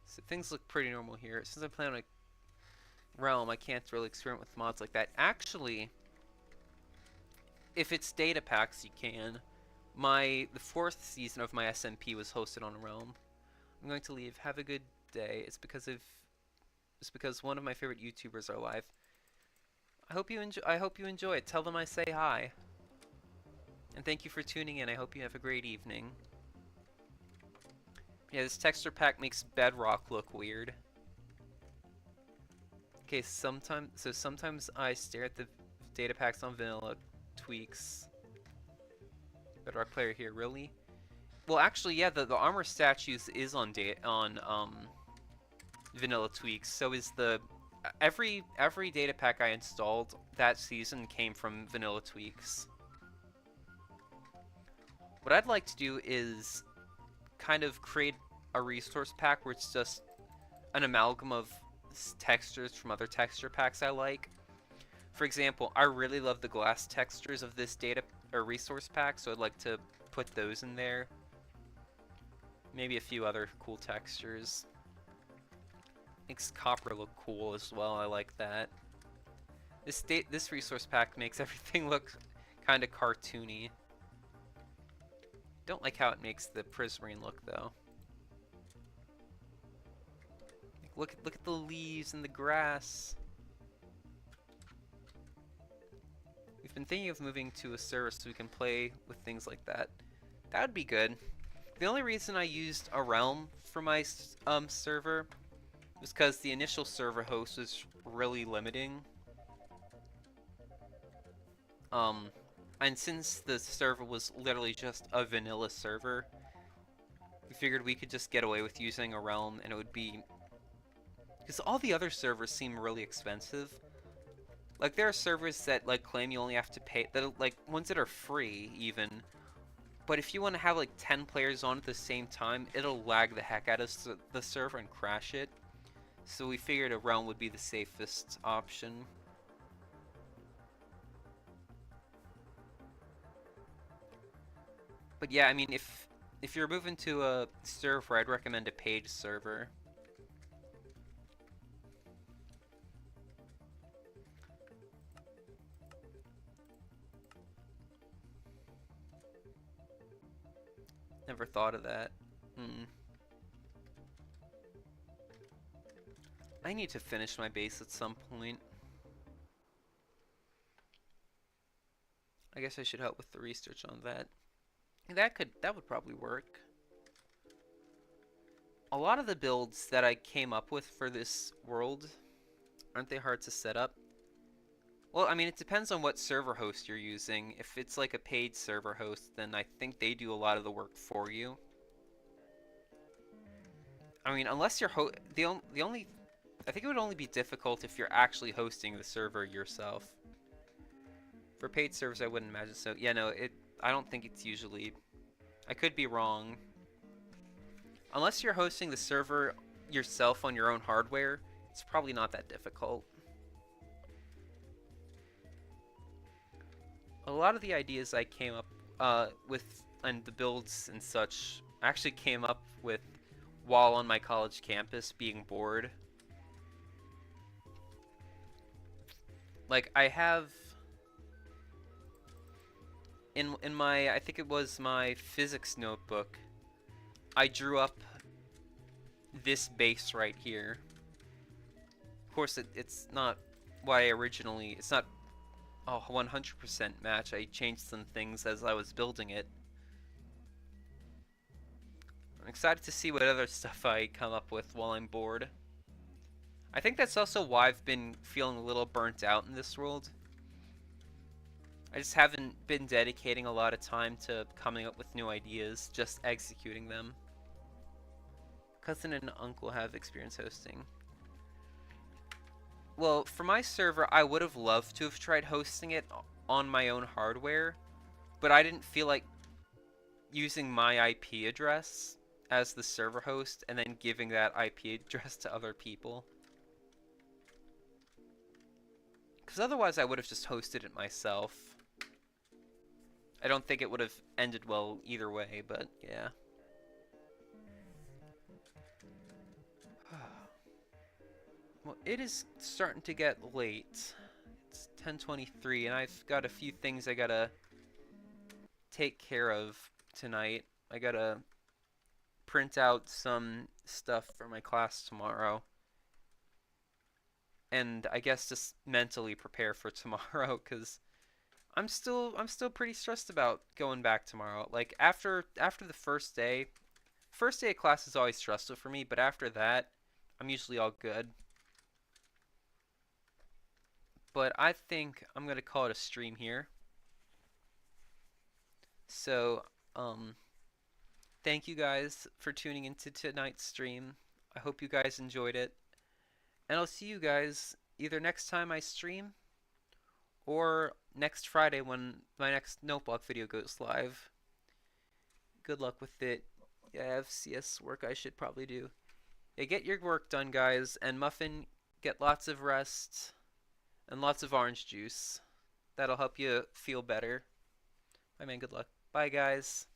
So things look pretty normal here. Since I'm playing on a realm, I can't really experiment with mods like that. Actually, if it's data packs, you can. The 4th season of my SMP was hosted on a realm. I'm going to leave. Have a good day. It's because one of my favorite YouTubers are live. I hope you enjoy it. Tell them I say hi. And thank you for tuning in. I hope you have a great evening. Yeah, this texture pack makes Bedrock look weird. Okay, sometimes I stare at the data packs on vanilla tweaks. Bedrock player here, really? Well, actually, yeah, the armor statues is on vanilla tweaks. So is every data pack I installed that season came from vanilla tweaks. What I'd like to do is kind of create a resource pack where it's just an amalgam of textures from other texture packs I like. For example, I really love the glass textures of this resource pack, so I'd like to put those in there. Maybe a few other cool textures. Makes copper look cool as well. I like that. This resource pack makes everything look kind of cartoony. Don't like how it makes the Prismarine look though. Look at the leaves and the grass. We've been thinking of moving to a server so we can play with things like that. That would be good. The only reason I used a realm for my server was because the initial server host was really limiting. And since the server was literally just a vanilla server, we figured we could just get away with using a realm, and it would be... Because all the other servers seem really expensive. Like, there are servers that, like, claim you only have to pay... ones that are free, even. But if you want to have, like, 10 players on at the same time, it'll lag the heck out of the server and crash it. So we figured a realm would be the safest option. But yeah, I mean, if you're moving to a server, I'd recommend a paid server. Never thought of that. I need to finish my base at some point. I guess I should help with the research on that. That would probably work. A lot of the builds that I came up with for this world, aren't they hard to set up? Well, I mean, it depends on what server host you're using. If it's like a paid server host, then I think they do a lot of the work for you. I mean, unless you're I think it would only be difficult if you're actually hosting the server yourself. For paid servers, I wouldn't imagine so. Yeah, no, I don't think it's usually... I could be wrong. Unless you're hosting the server yourself on your own hardware, it's probably not that difficult. A lot of the ideas I came up with and the builds and such actually came up with while on my college campus being bored. Like, I have... In my, I think it was my physics notebook, I drew up this base right here. Of course, it's not what I originally... It's not a 100% match. I changed some things as I was building it. I'm excited to see what other stuff I come up with while I'm bored. I think that's also why I've been feeling a little burnt out in this world. I just haven't been dedicating a lot of time to coming up with new ideas, just executing them. Cousin and uncle have experience hosting. Well, for my server, I would have loved to have tried hosting it on my own hardware, but I didn't feel like using my IP address as the server host and then giving that IP address to other people. Because otherwise I would have just hosted it myself. I don't think it would have ended well either way, but yeah. Well, it is starting to get late. It's 10:23 and I've got a few things I gotta take care of tonight. I gotta print out some stuff for my class tomorrow. And I guess just mentally prepare for tomorrow cuz I'm still pretty stressed about going back tomorrow. Like after the first day of class is always stressful for me, but after that, I'm usually all good. But I think I'm going to call it a stream here. So, thank you guys for tuning into tonight's stream. I hope you guys enjoyed it. And I'll see you guys either next time I stream or next Friday when my next Noteblock video goes live. Good luck with it. Yeah, I have CS work I should probably do. Yeah, get your work done, guys. And Muffin, get lots of rest and lots of orange juice. That'll help you feel better. Bye, man. Good luck. Bye, guys.